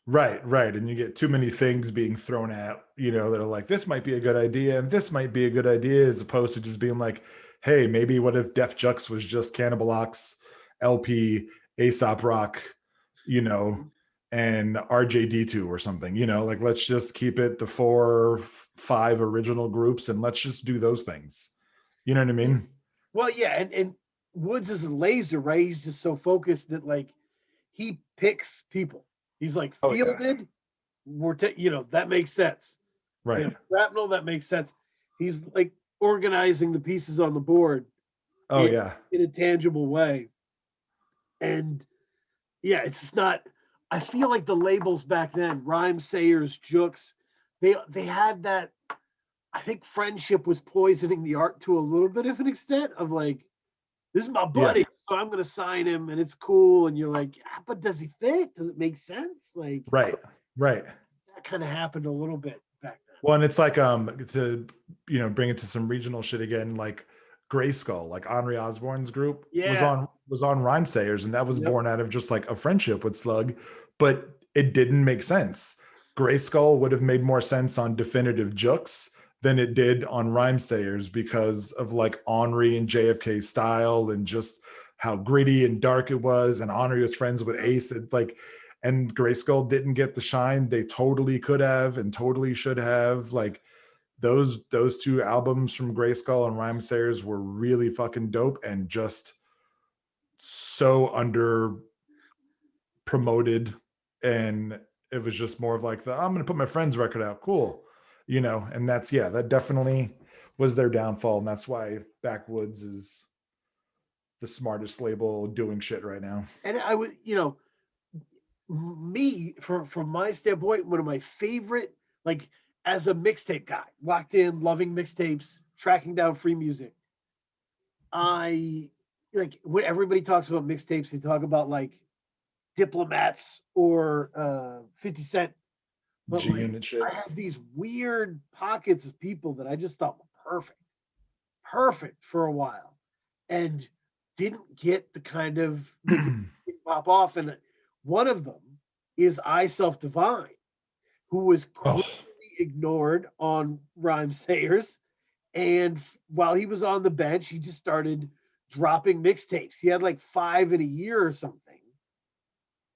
Right. And you get too many things being thrown at, that are like, this might be a good idea and this might be a good idea, as opposed to just being like, hey, maybe what if Def Jux was just Cannibal Ox, LP, Aesop Rock, you know, and RJD2 or something, like let's just keep it the 4, 5 original groups and let's just do those things. You know what I mean? Well, yeah, and Woods is a laser, right? He's just so focused that like he picks people. He's like Oh yeah. fielded. That makes sense. Right. Shrapnel, that makes sense. He's like organizing the pieces on the board Oh in, yeah. in a tangible way. And yeah, it's not. I feel like the labels back then, Rhyme Sayers, Jux, they had that. I think friendship was poisoning the art to a little bit of an extent of like, this is my Yeah. buddy, so I'm gonna sign him, and it's cool. And you're like, but does he fit? Does it make sense? Like Right. that kind of happened a little bit back then. Well, and it's like to bring it to some regional shit again, like Gray Skull, like Henri Osborne's group was Yeah. on Rhyme Sayers, and that was Yep. born out of just like a friendship with Slug, but it didn't make sense. Gray Skull would have made more sense on Definitive Jux than it did on Rhyme Sayers because of like Henri and JFK style and just how gritty and dark it was. And Henri was friends with Ace. And Grayskull didn't get the shine they totally could have and totally should have. Like those two albums from Grayskull and Rhyme Sayers were really fucking dope and just so under promoted. And it was just more of like I'm gonna put my friend's record out, cool, and that definitely was their downfall, and that's why Backwoodz is the smartest label doing shit right now. And I would, me from my standpoint, one of my favorite, like as a mixtape guy, locked in, loving mixtapes, tracking down free music. I like when everybody talks about mixtapes, they talk about like diplomats or 50 Cent. But G like Unit shit. I have these weird pockets of people that I just thought were perfect for a while. And didn't get the kind of that didn't pop off. And one of them is I Self Divine, who was Oh, criminally ignored on Rhyme Sayers. And while he was on the bench, he just started dropping mixtapes. He had like 5 in a year or something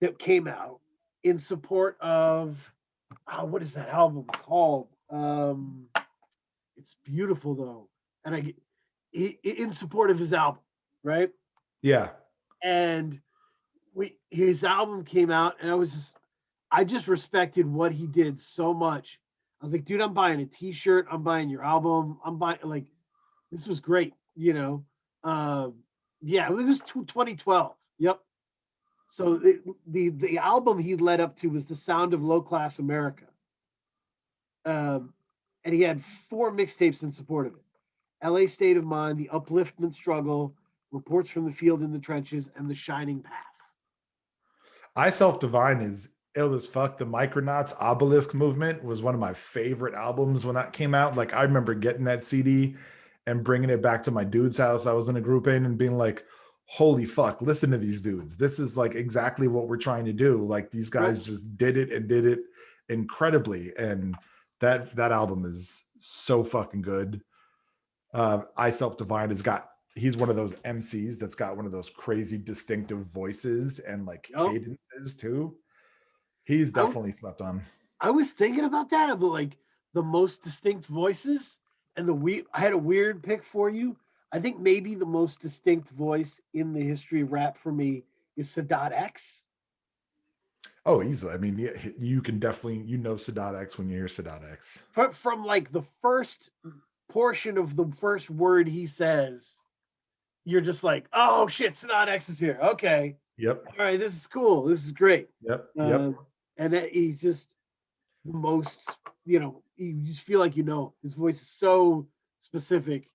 that came out in support of what is that album called? It's beautiful though, and in support of his album, right? yeah. And his album came out, and I just respected what he did so much. I was like, dude, I'm buying a T-shirt. I'm buying your album. I'm buying, like, this was great. Yeah, it was 2012. Yep. So the album he led up to was The Sound of Low Class America, and he had 4 mixtapes in support of it: L.A. State of Mind, The Upliftment Struggle, Reports from the Field in the Trenches, and The Shining Path. I Self Divine is ill as fuck. The Micronauts Obelisk movement was one of my favorite albums when that came out. Like, I remember getting that CD and bringing it back to my dude's house I was in a group in and being like, holy fuck, listen to these dudes. This is like exactly what we're trying to do. Like, these guys just did it and did it incredibly. And that album is so fucking good. I Self Divine he's one of those MCs that's got one of those crazy distinctive voices and like cadences too. He's definitely slept on. I was thinking about that, about like the most distinct voices, and I had a weird pick for you. I think maybe the most distinct voice in the history of rap for me is Sadat X. Oh, easily. I mean, you can definitely, Sadat X when you hear Sadat X. From like the first portion of the first word he says, you're just like, oh shit, Sadat X is here. Okay. Yep. All right, this is cool. This is great. Yep. And he's just the most, you just feel like his voice is so specific,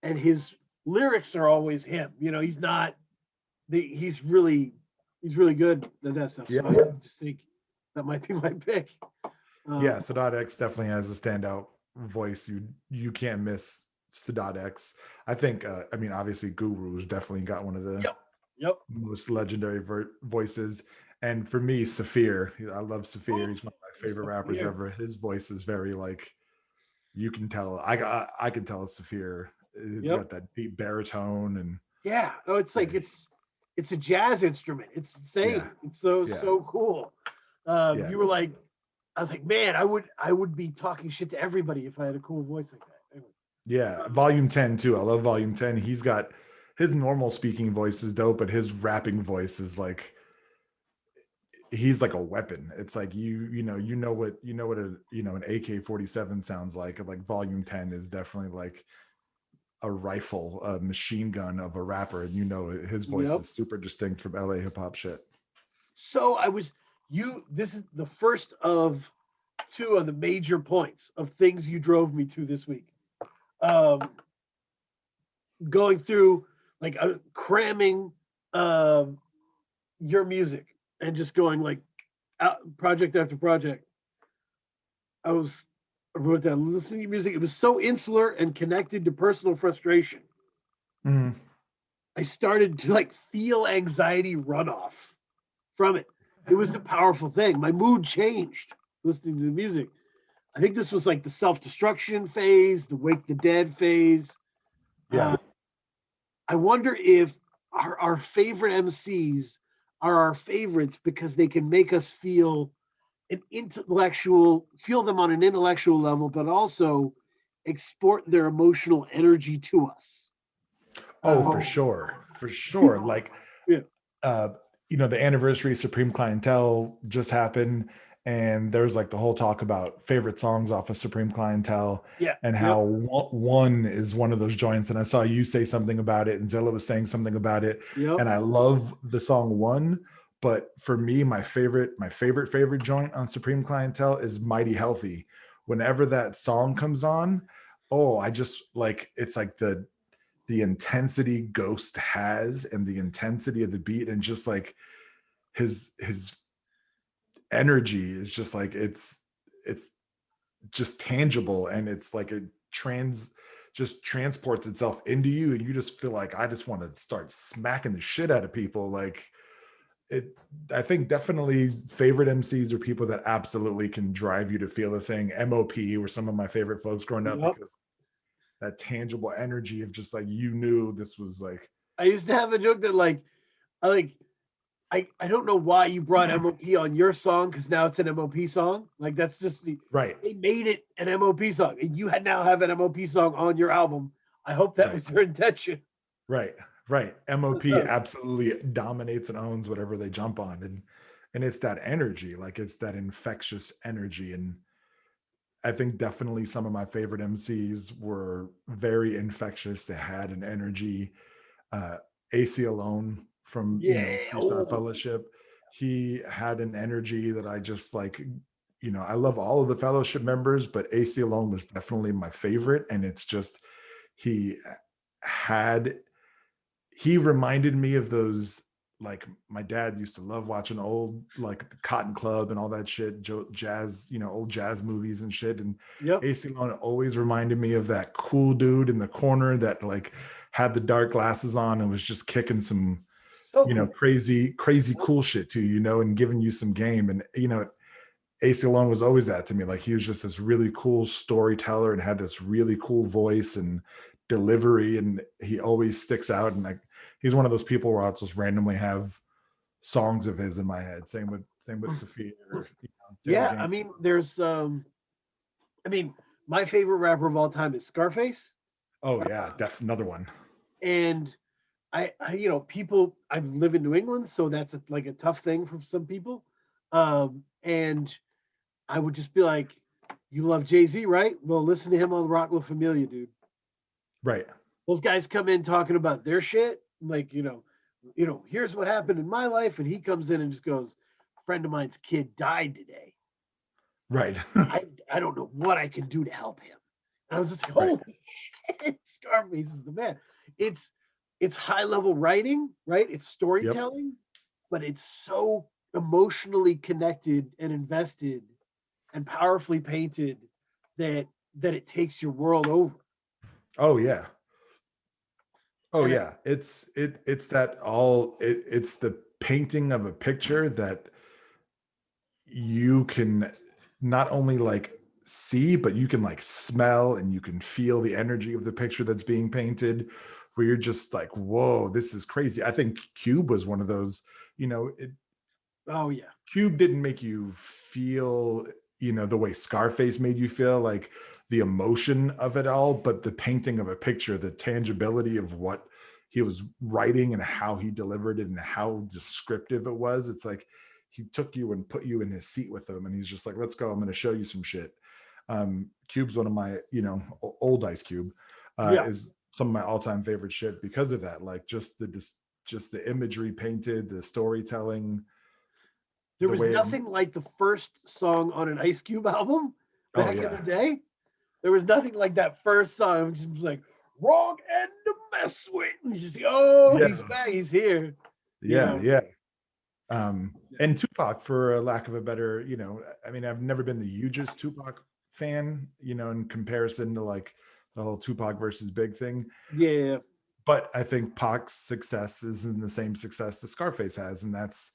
and his lyrics are always him. He's not he's really good at that stuff. Yeah. So I just think that might be my pick. Yeah, Sadat X definitely has a standout voice. You can't miss Sadat X. I think, obviously Guru's definitely got one of the most legendary voices. And for me, Saphir, I love Saphir. He's one of my favorite rappers ever. His voice is very like, you can tell. I can tell Saphir. It's got that deep baritone and it's like it's a jazz instrument. It's insane. Yeah. It's so cool. You were like, I was like, man, I would be talking shit to everybody if I had a cool voice like that. Anyway. Yeah, Volume 10 too. I love Volume 10. He's got his normal speaking voice is dope, but his rapping voice is like, he's like a weapon. It's like you know what an AK-47 sounds like. Like Volume 10 is definitely like a rifle, a machine gun of a rapper, and his voice is super distinct from LA hip hop shit. So this is the first of 2 of the major points of things you drove me to this week. Going through like cramming your music and just going like project after project. I wrote down, listening to your music. It was so insular and connected to personal frustration. Mm-hmm. I started to like feel anxiety runoff from it. It was a powerful thing. My mood changed listening to the music. I think this was like the self-destruction phase, the Wake the Dead phase. Yeah. I wonder if our favorite MCs are our favorites because they can make us feel them on an intellectual level, but also export their emotional energy to us. For sure. Like, the anniversary of Supreme Clientele just happened, and there's like the whole talk about favorite songs off of Supreme Clientele, and how One is one of those joints. And I saw you say something about it, and Zilla was saying something about it, and I love the song One. But for me, my favorite joint on Supreme Clientele is Mighty Healthy. Whenever that song comes on, I just like, it's like the intensity Ghost has and the intensity of the beat, and just like his energy is just like, it's just tangible, and it's like it just transports itself into you, and you just feel like, I just want to start smacking the shit out of people. Like, I think definitely favorite MCs are people that absolutely can drive you to feel a thing. MOP were some of my favorite folks growing up because that tangible energy of just like, you knew this was like. I used to have a joke that I don't know why you brought MOP on your song, because now it's an MOP song. Like, that's just right. They made it an MOP song, and you now have an MOP song on your album. I hope that was your intention. Right. Right. MOP absolutely dominates and owns whatever they jump on. And it's that energy, like it's that infectious energy. And I think definitely some of my favorite MCs were very infectious. They had an energy. Uh AC Alone from, Yeah. Freestyle Oh, Fellowship, he had an energy that I just like, I love all of the fellowship members, but AC Alone was definitely my favorite. And it's just he had he reminded me of those, like my dad used to love watching old like the Cotton Club and all that shit, jazz, old jazz movies and shit. And yep. AC Lone always reminded me of that cool dude in the corner that like had the dark glasses on and was just kicking some, So cool. crazy cool shit to and giving you some game. And AC Lone was always that to me. Like he was just this really cool storyteller and had this really cool voice and delivery, and he always sticks out. And like he's one of those people where I'll just randomly have songs of his in my head. Same with Sophia or Danny Yeah, Game. I mean, there's I mean, my favorite rapper of all time is Scarface. Oh yeah, another one. And people, I live in New England, so that's like a tough thing for some people. And I would just be like, you love Jay-Z, right? Well, listen to him on Rock La Familia, dude. Right. Those guys come in talking about their shit, like, here's what happened in my life, and he comes in and just goes, a friend of mine's kid died today. Right. I don't know what I can do to help him. And I was just like, Right. holy shit, Scarface is the man. It's high level writing, right? It's storytelling, but it's so emotionally connected and invested and powerfully painted that it takes your world over. Oh yeah. Oh And yeah. It's that all it's the painting of a picture that you can not only like see, but you can like smell and you can feel the energy of the picture that's being painted, where you're just like, whoa, this is crazy. I think Cube was one of those, oh yeah, Cube didn't make you feel, the way Scarface made you feel, like the emotion of it all, but the painting of a picture, the tangibility of what he was writing and how he delivered it and how descriptive it was. It's like he took you and put you in his seat with him, and he's just like, let's go. I'm going to show you some shit. Cube's one of my, old Ice Cube yeah. is some of my all-time favorite shit because of that. Like just the imagery painted, the storytelling, There the was way it, nothing like the first song on an Ice Cube album oh back in the yeah. day. There was nothing like that first song, which was like wrong end to mess with. And you just like, oh, Yeah. he's back, he's here. You Yeah. know, Yeah. And Tupac, for a lack of a better, I mean, I've never been the hugest Tupac fan, in comparison to like the whole Tupac versus Big thing. yeah, But I think Pac's success is in the same success that Scarface has, and that's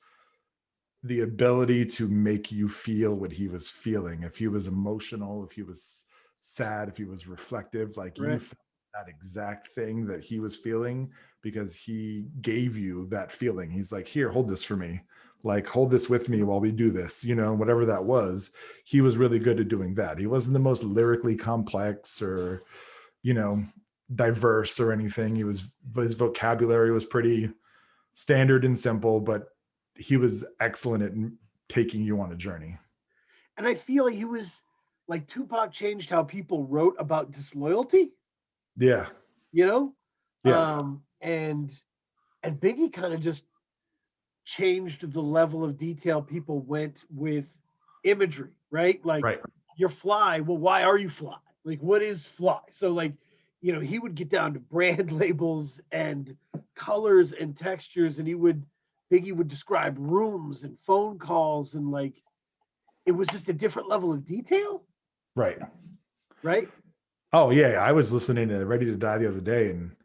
the ability to make you feel what he was feeling. If he was emotional, if he was sad, if he was reflective, like you right. felt that exact thing that he was feeling because he gave you that feeling. He's like, here, hold this for me. Like, hold this with me while we do this, whatever that was. He was really good at doing that. He wasn't the most lyrically complex or, you know, diverse or anything. His vocabulary was pretty standard and simple, but he was excellent at taking you on a journey. And I feel like he was like Tupac changed how people wrote about disloyalty, Yeah. you know? Yeah. And Biggie kind of just changed the level of detail people went with imagery, right? Like Right. you're fly. Well, why are you fly? Like, what is fly? So, like, he would get down to brand labels and colors and textures, and Biggie would describe rooms and phone calls, and like, it was just a different level of detail, Right. right? Oh yeah. I was listening to Ready to Die the other day, and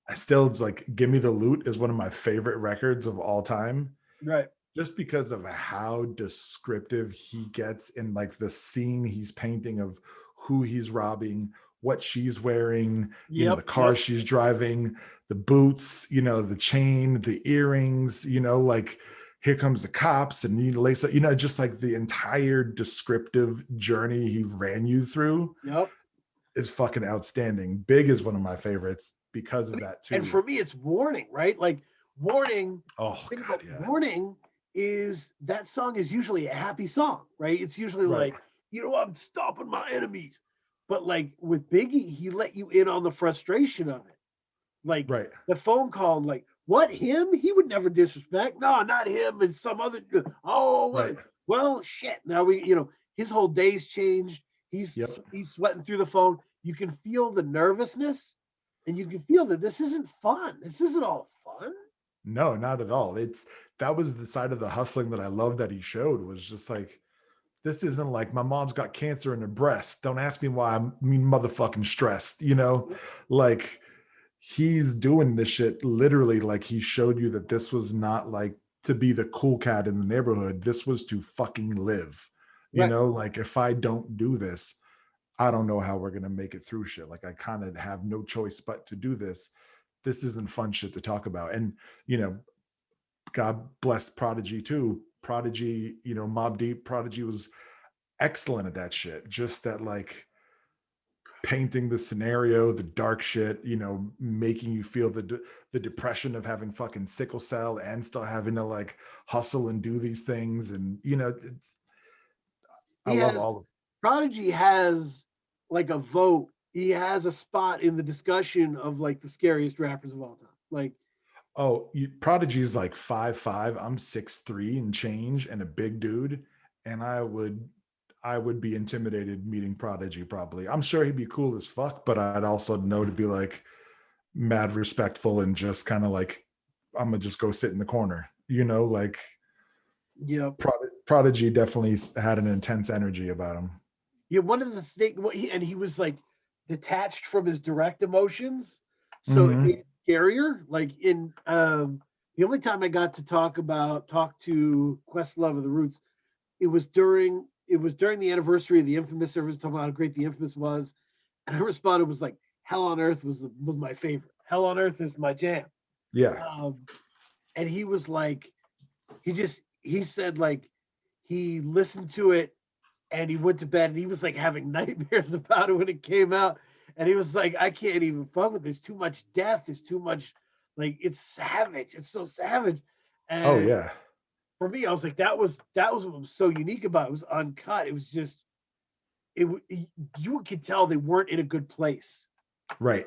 I still like Give Me the Loot is one of my favorite records of all time. Right. Just because of how descriptive he gets in like the scene he's painting of who he's robbing, what she's wearing, the Yep. car she's driving, the boots, the chain, the earrings, like here comes the cops and lace up, just like the entire descriptive journey he ran you through Yep. is fucking outstanding. Big is one of my favorites. because of that too. And for me, it's Warning, right? Like Warning. Oh Think God, about yeah. Warning is that song is usually a happy song, right? It's usually Right. like, I'm stopping my enemies. But like with Biggie, he let you in on the frustration of it. Like Right. the phone call, like, what him? He would never disrespect. No, not him. It's some other. Oh, Right. well, shit. Now his whole day's changed. Yep. He's sweating through the phone. You can feel the nervousness, and you can feel that this isn't fun. This isn't all fun. No, not at all. That was the side of the hustling that I love that he showed, was just like, this isn't like my mom's got cancer in her breast. Don't ask me why I'm motherfucking stressed, Like he's doing this shit literally, like he showed you that this was not like to be the cool cat in the neighborhood. This was to fucking live. Right. Like if I don't do this, I don't know how we're gonna make it through shit. Like I kind of have no choice but to do this. This isn't fun shit to talk about. And God bless Prodigy too. Prodigy, Mobb Deep, Prodigy was excellent at that shit. Just that, like, painting the scenario, the dark shit, making you feel the depression of having fucking sickle cell and still having to like hustle and do these things. And I love all of Prodigy has like a vote. He has a spot in the discussion of like the scariest rappers of all time. Like, Prodigy's like 5'5". I'm 6'3" and change and a big dude. And I would be intimidated meeting Prodigy probably. I'm sure he'd be cool as fuck, but I'd also know to be like mad respectful and just kind of like, I'm gonna just go sit in the corner, like yeah, Prodigy definitely had an intense energy about him. yeah. One of the things, and he was like detached from his direct emotions, so it Mm-hmm. made it scarier. Like in the only time I got to talk to Questlove of the Roots, it was during the anniversary of the Infamous. Everyone's talking about how great the Infamous was, and I responded was like, "Hell on Earth was my favorite. Hell on Earth is my jam." Yeah. And he was like, he said like he listened to it and he went to bed and he was like having nightmares about it when it came out. And he was like, I can't even fuck with this. Too much death. There's too much, like, it's savage. It's so savage. Oh And yeah. for me, I was like, that was what was so unique about it. It was uncut. It was just, you could tell they weren't in a good place. Right.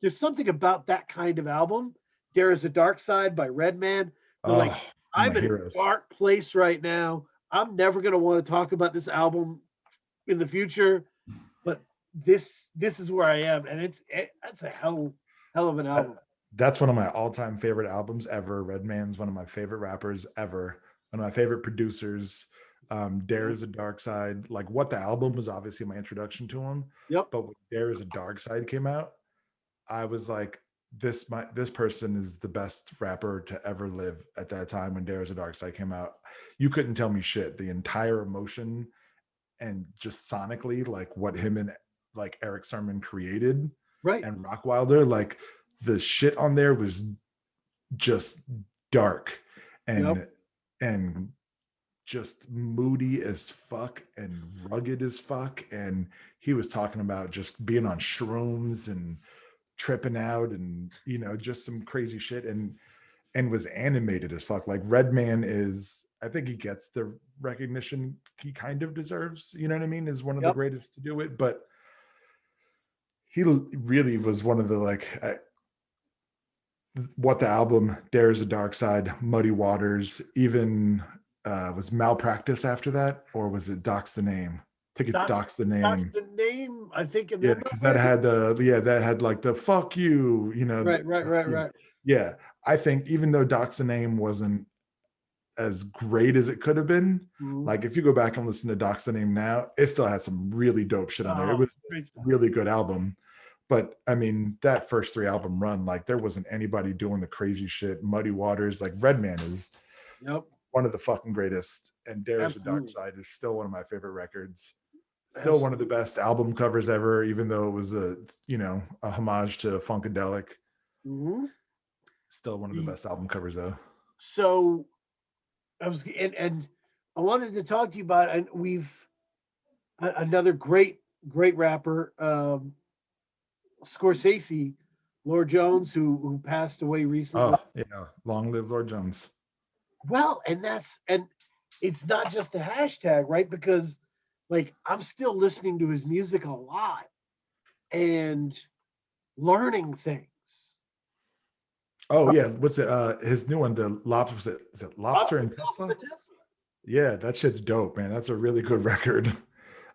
There's something about that kind of album. There Is a Dark Side by Redman. They're like, I'm my in heroes. a dark place right now. I'm never gonna want to talk about this album in the future, but this is where I am, and that's a hell of an album. That's one of my all-time favorite albums ever. Redman's one of my favorite rappers ever. One of my favorite producers. There Is a Dark Side. Like, What the Album was obviously my introduction to him. Yep. But when There Is a Dark Side came out, I was like, this person is the best rapper to ever live at that time when There Is a Dark Side came out. You couldn't tell me shit. The entire emotion and just sonically, like what him and like Eric Sermon created, right, and Rockwilder, like the shit on there was just dark and just moody as fuck and rugged as fuck. And he was talking about just being on shrooms and tripping out and just some crazy shit, and was animated as fuck. Like Redman is, I think he gets the recognition he kind of deserves, you know what I mean, is one of the greatest to do it. But he really was one of the What the Album, There Is a Dark Side, Muddy Waters, even was Malpractice after that, or was it Doc's the Name? I think it's Doc's the Name. Doc's the Name, I think. Yeah, because that had like the fuck you, Right. Yeah, I think even though Doc's the Name wasn't as great as it could have been, like if you go back and listen to Doc's the Name now, it still has some really dope shit on there. It was a really good album. But I mean, that first 3 album run, like there wasn't anybody doing the crazy shit. Muddy Waters, like Redman is one of the fucking greatest, and There Is a Dark Side is still one of my favorite records. Still one of the best album covers ever, even though it was a homage to Funkadelic. Still one of the best album covers though. So I was, and I wanted to talk to you about, and another great rapper, Scorcese Lorde Jones, who passed away recently. Oh, yeah. Long live Lord Jones. Well, and it's not just a hashtag, right? Because like I'm still listening to his music a lot and learning things. Oh yeah, what's it? His new one, the lobster. Is it Lobster Lobster and Tales Tesla? of the Tesla. Yeah, that shit's dope, man. That's a really good record.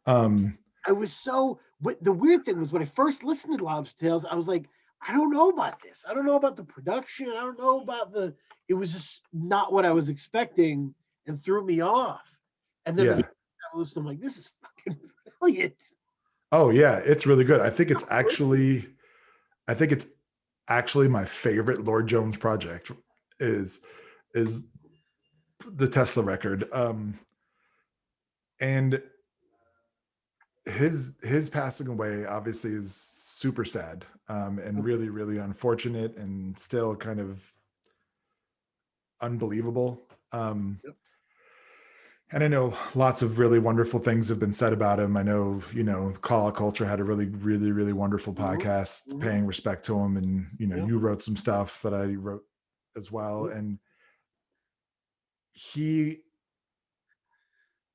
Um, I was so the weird thing was when I first listened to Lobster Tales, I was like, I don't know about this. I don't know about the production. I don't know about the. It was just not what I was expecting and threw me off. And then the yeah. second time I listened, I'm like, this is fucking brilliant. Oh yeah, it's really good. I think it's actually my favorite Lord Jones project is is the Tesla record. And his passing away obviously is super sad, and really, really unfortunate and still kind of unbelievable. Yep. And I know lots of really wonderful things have been said about him. I know, Call Culture had a really, really, really wonderful Mhm, podcast mhm, paying respect to him. And, yep, you wrote some stuff that I wrote as well. yep, And he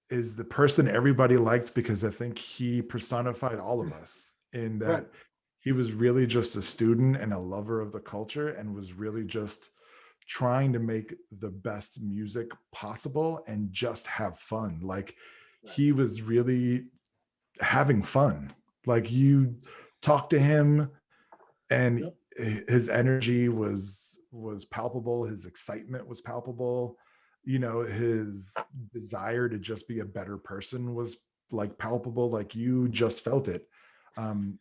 is the person everybody liked because I think he personified all of us in right, that he was really just a student and a lover of the culture and was really just trying to make the best music possible and just have fun. Like right. he was really having fun. Like you talk to him and Yep. his energy was palpable, his excitement was palpable, his desire to just be a better person was like palpable, like you just felt it. And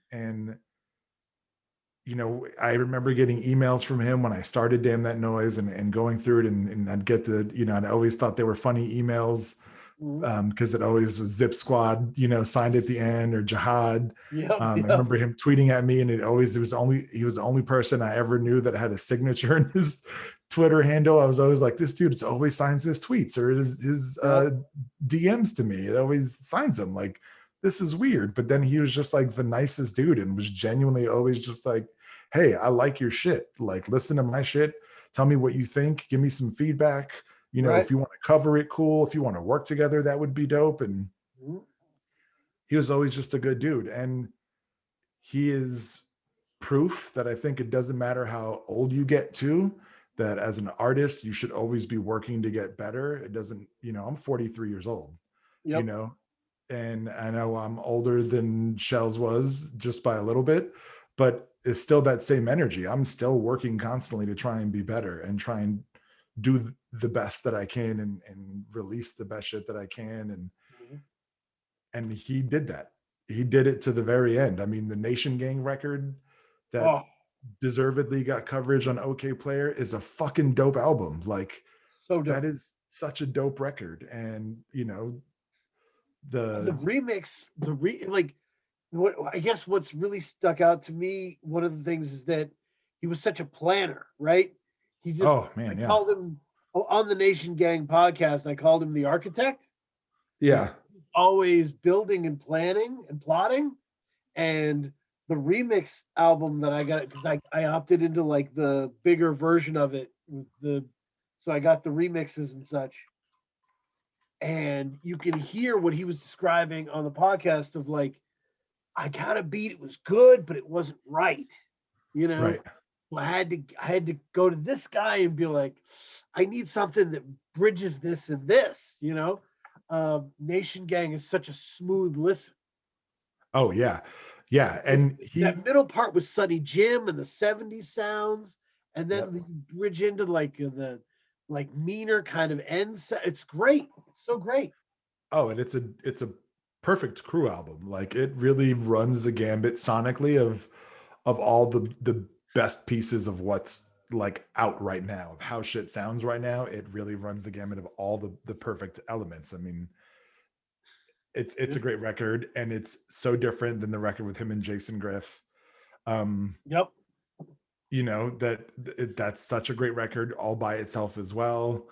I remember getting emails from him when I started Damn That Noise, and going through it, and I'd get and I always thought they were funny emails, Mhm. because it always was Zip Squad, signed at the end, or Jihad. Yep. I Yep. remember him tweeting at me, and he was the only person I ever knew that had a signature in his Twitter handle. I was always like, this dude always signs his tweets or his Yep. DMs to me. It always signs them. Like, this is weird. But then he was just like the nicest dude and was genuinely always just like, hey, I like your shit. Like, listen to my shit. Tell me what you think. Give me some feedback. Right. If you want to cover it, cool. If you want to work together, that would be dope. And Mhm. he was always just a good dude. And he is proof that I think it doesn't matter how old you get to, that as an artist, you should always be working to get better. It doesn't, I'm 43 years old, you Yep. know, and I know I'm older than Shells was just by a little bit, but it's still that same energy. I'm still working constantly to try and be better and try and do the best that I can, and release the best shit that I can. Mhm. And he did that. He did it to the very end. I mean, the Nation Gang record that Oh, deservedly got coverage on OK Player is a fucking dope album. Like, so that dope. is such a dope record. And The the remix, like what I guess what's really stuck out to me, one of the things is that he was such a planner, right? He just oh I man, yeah, called him on the Nation Gang podcast, I called him the architect because yeah. he's always building and planning and plotting. And the remix album that I got, because I opted into like the bigger version of it with the, so I got the remixes and such. And you can hear what he was describing on the podcast of like, I got a beat, it was good, but it wasn't right, you know. Right. So I had to go to this guy and be like, I need something that bridges this and this, you know. Nation Gang is such a smooth listen. Oh yeah, yeah. It, And that he, middle part was Sunny Jim and the '70s sounds, and then yep. the bridge into like the like meaner kind of ends. It's great. It's so great. Oh, and it's a perfect crew album. Like, it really runs the gambit sonically of all the best pieces of what's like out right now, of how shit sounds right now. It really runs the gamut of all the perfect elements. I mean, it's Yeah. a great record, and it's so different than the record with him and Jason Griff. Um, Yep. that's such a great record all by itself as well.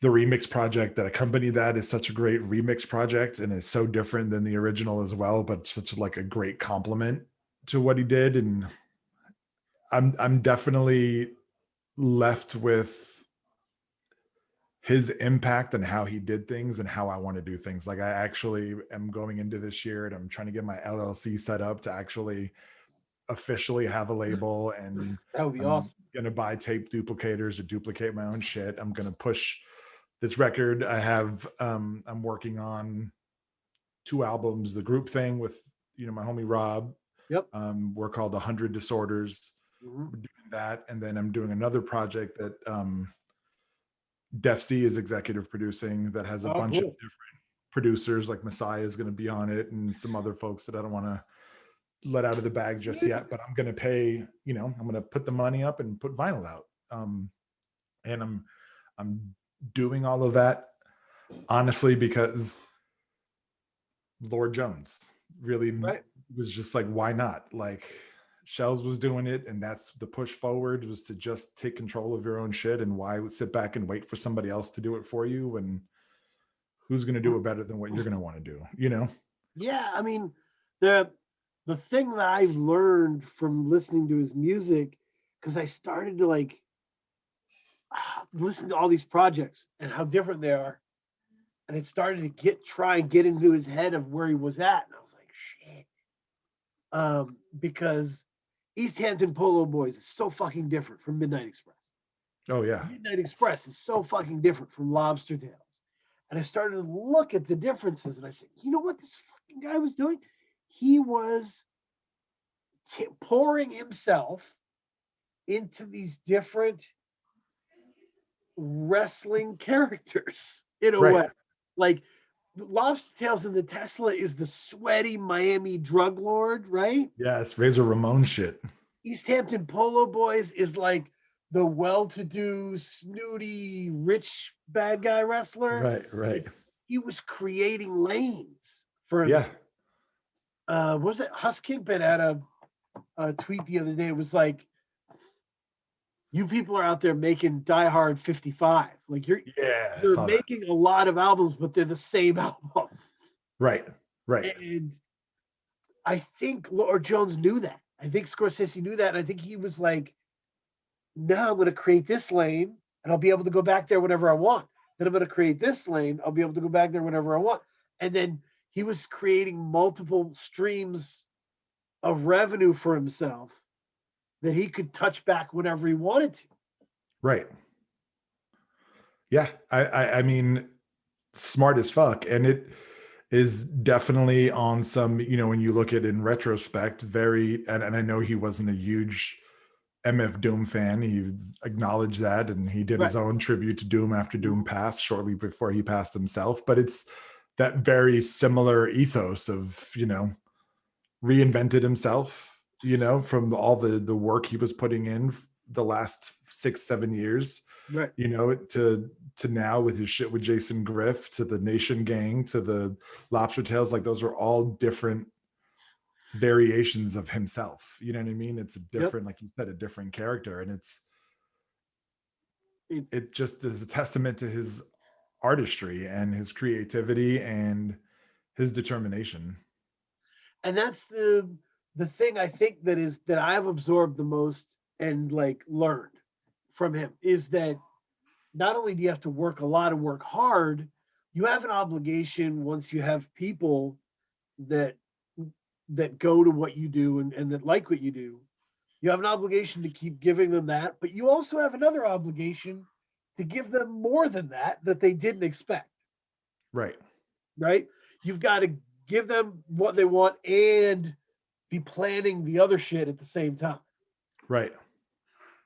The remix project that accompanied that is such a great remix project and is so different than the original as well, but such like a great compliment to what he did. And I'm definitely left with his impact and how he did things and how I want to do things. Like I actually am going into this year and I'm trying to get my LLC set up to actually officially have a label, and That would be I'm awesome. gonna buy tape duplicators to duplicate my own shit. I'm gonna push this record. I'm working on 2 albums, the group thing with my homie Rob. Yep. We're called 100 Disorders. Mhm. We're doing that, and then I'm doing another project that Def C is executive producing that has a Oh, bunch of cool. different producers, like Messiah is going to be on it and some other folks that I don't want to let out of the bag just yet, but I'm going to pay, I'm going to put the money up and put vinyl out. And I'm doing all of that honestly because Lorde Jones really Right. was just like, why not? Like Shells was doing it, and that's the push forward, was to just take control of your own shit. And why would sit back and wait for somebody else to do it for you when who's going to do it better than what you're going to want to do, Yeah, I mean, the the thing that I learned from listening to his music, because I started to like listen to all these projects and how different they are, and it started to try and get into his head of where he was at, and I was like, shit, because East Hampton Polo Boys is so fucking different from Midnight Express. Oh yeah. Midnight Express is so fucking different from Lobster Tails. And I started to look at the differences and I said, you know what this fucking guy was doing? He was pouring himself into these different wrestling characters in a Right. way. Like Lobster Tails in the Tesla is the sweaty Miami drug lord, right? Yes, Razor Ramon shit. East Hampton Polo Boys is like the well-to-do, snooty, rich bad guy wrestler. Right. Like, he was creating lanes for Yeah. himself. What was it? Huss Kingpin had a tweet the other day. It was like, "You people are out there making Die Hard 55. Like Yeah, I you're saw that. making a lot of albums, but they're the same album." Right. And I think Lord Jones knew that. I think Scorsese knew that. And I think he was like, now I'm going to create this lane and I'll be able to go back there whenever I want. Then I'm going to create this lane. I'll be able to go back there whenever I want. And then he was creating multiple streams of revenue for himself that he could touch back whenever he wanted to. Right. Yeah. I mean, smart as fuck. And it is definitely on some, when you look at it in retrospect, and I know he wasn't a huge MF Doom fan. He acknowledged that, and he did his own tribute to Doom after Doom passed, shortly before he passed himself. But it's that very similar ethos of, reinvented himself, from all the work he was putting in the last 6-7 years, Right. To now with his shit with Jason Griff, to the Nation Gang, to the Lobster Tails. Like those are all different variations of himself. You know what I mean? It's a different, like you said, a different character. And it just is a testament to his artistry and his creativity and his determination. And that's the thing I think that I've absorbed the most and like learned from him is that not only do you have to work a lot and work hard, you have an obligation once you have people that go to what you do and that like what you do. You have an obligation to keep giving them that, but you also have another obligation to give them more than that they didn't expect. Right. Right? You've got to give them what they want and be planning the other shit at the same time. Right.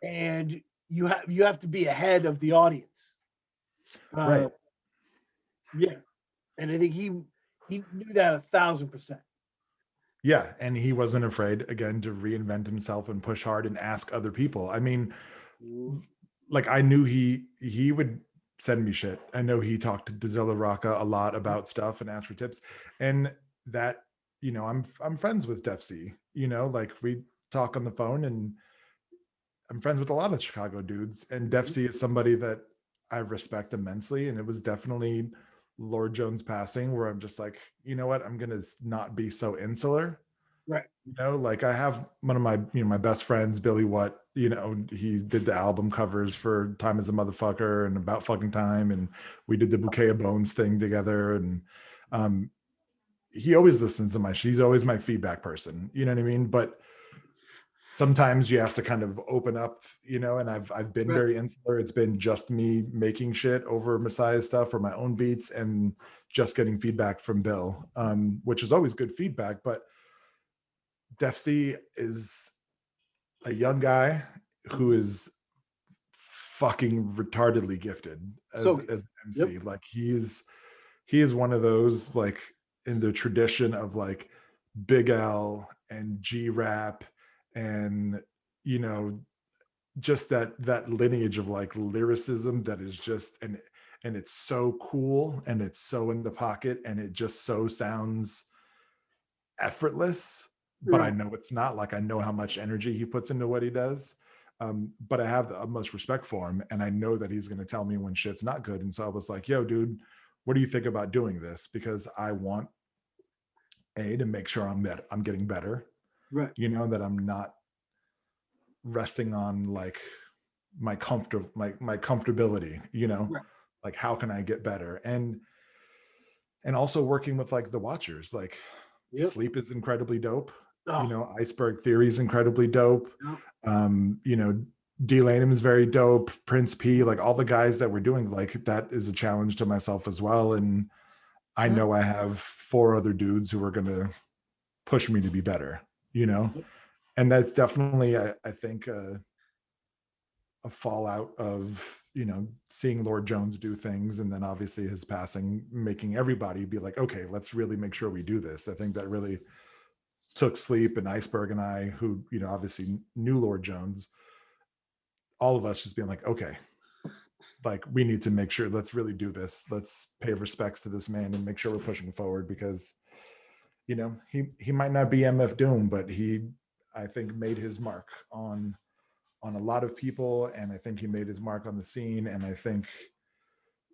And you have to be ahead of the audience. Right. Yeah. And I think he knew that 1,000%. Yeah, and he wasn't afraid, again, to reinvent himself and push hard and ask other people. I mean, like I knew he would send me shit. I know he talked to Dezilla Rocca a lot about stuff and asked for tips. And that, I'm friends with Def C, like we talk on the phone, and I'm friends with a lot of Chicago dudes. And Def C is somebody that I respect immensely. And it was definitely Lorde Jones passing where I'm just like, you know what, I'm gonna not be so insular. Right. You know, like I have one of my, my best friends, Billy Watt, he did the album covers for Time is a Motherfucker and About Fucking Time. And we did the Bouquet of Bones thing together. And um, he always listens to my shit. He's always my feedback person. You know what I mean? But sometimes you have to kind of open up, and I've been Right. very insular. It's been just me making shit over Messiah stuff or my own beats and just getting feedback from Bill, which is always good feedback. But Def C is a young guy who is fucking retardedly gifted So as good. an MC. Yep. Like he is one of those, like, in the tradition of like Big L and G Rap and just that lineage of like lyricism that is just, and it's so cool and it's so in the pocket and it just so sounds effortless, but I Yeah. know it's not. Like, I know how much energy he puts into what he does. But I have the utmost respect for him, and I know that he's going to tell me when shit's not good. And so I was like, yo, dude, what do you think about doing this? Because I want to make sure I'm getting better, Right. that I'm not resting on like my comfortability, Right. like how can I get better? And also working with like the watchers, like Yep. Sleep is incredibly dope. Oh, Iceberg Theory is incredibly dope. yeah. D Lanham is very dope. Prince P, like all the guys that we're doing, like that is a challenge to myself as well. And I Yeah. know I have 4 other dudes who are going to push me to be better, Yep. and that's definitely, I think, a fallout of seeing Lord Jones do things, and then obviously his passing making everybody be like, okay, let's really make sure we do this. I think that really took Sleep and Iceberg and I, who obviously knew Lord Jones, all of us just being like, okay, like we need to make sure, let's really do this, let's pay respects to this man and make sure we're pushing forward, because he might not be MF Doom, but he, I think, made his mark on a lot of people, and I think he made his mark on the scene, and I think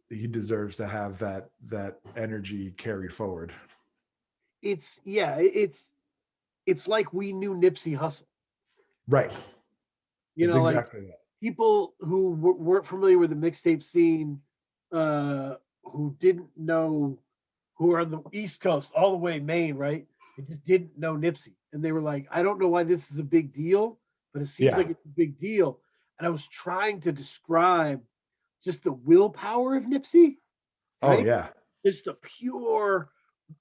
he deserves to have that energy carried forward. It's yeah. It's like we knew Nipsey Hussle. Right. It's Like exactly that. people who weren't familiar with the mixtape scene, who didn't know, who are on the East Coast, all the way Maine, right? They just didn't know Nipsey, and they were like, "I don't know why this is a big deal, but it seems Yeah. like it's a big deal." And I was trying to describe just the willpower of Nipsey, Oh right? yeah. Just the pure,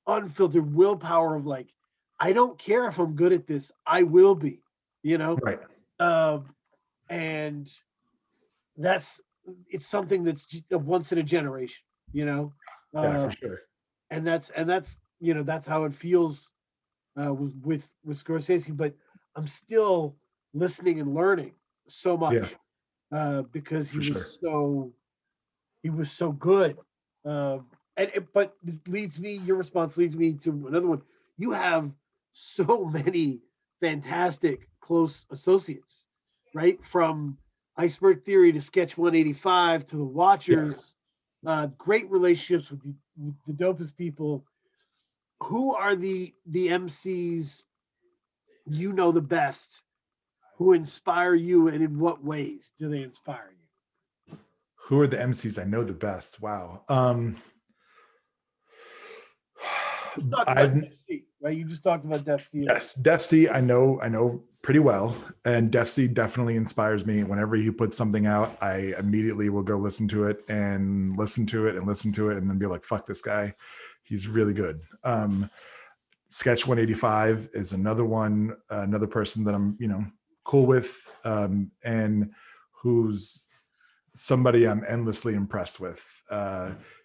unfiltered willpower of like, I don't care if I'm good at this, I will be, you know. Right. Um, and that's it's something that's once in a generation, you know. Yeah, Uh, for sure. and that's that's how it feels with Scorsese. But I'm still listening and learning so Yeah, much because for sure. he was so good. But this leads me. Your response leads me to another one. You have so many fantastic close associates, right? From Iceberg Theory to Sketch 185 to the Yeah. Watchers. Great relationships with the dopest people. Who are the MCs you know the best? Who inspire you, and in what ways do they inspire you? Who are the MCs I know the best? Wow. Just talked about I've Def C, right? You just talked about Def C. Yes, Def C, I know pretty well, and Def C definitely inspires me. Whenever he puts something out, I immediately will go listen to it and listen to it and listen to it, and then be like, "Fuck this guy, he's really good." Sketch 185 is another one, another person that I'm cool with, and who's somebody I'm endlessly impressed with.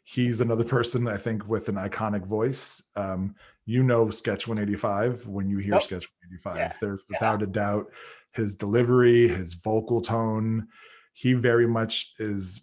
He's another person, I think, with an iconic voice. Sketch 185 when you hear Yep. Sketch Yeah. 185. There's Yeah. without a doubt his delivery, his vocal tone. He very much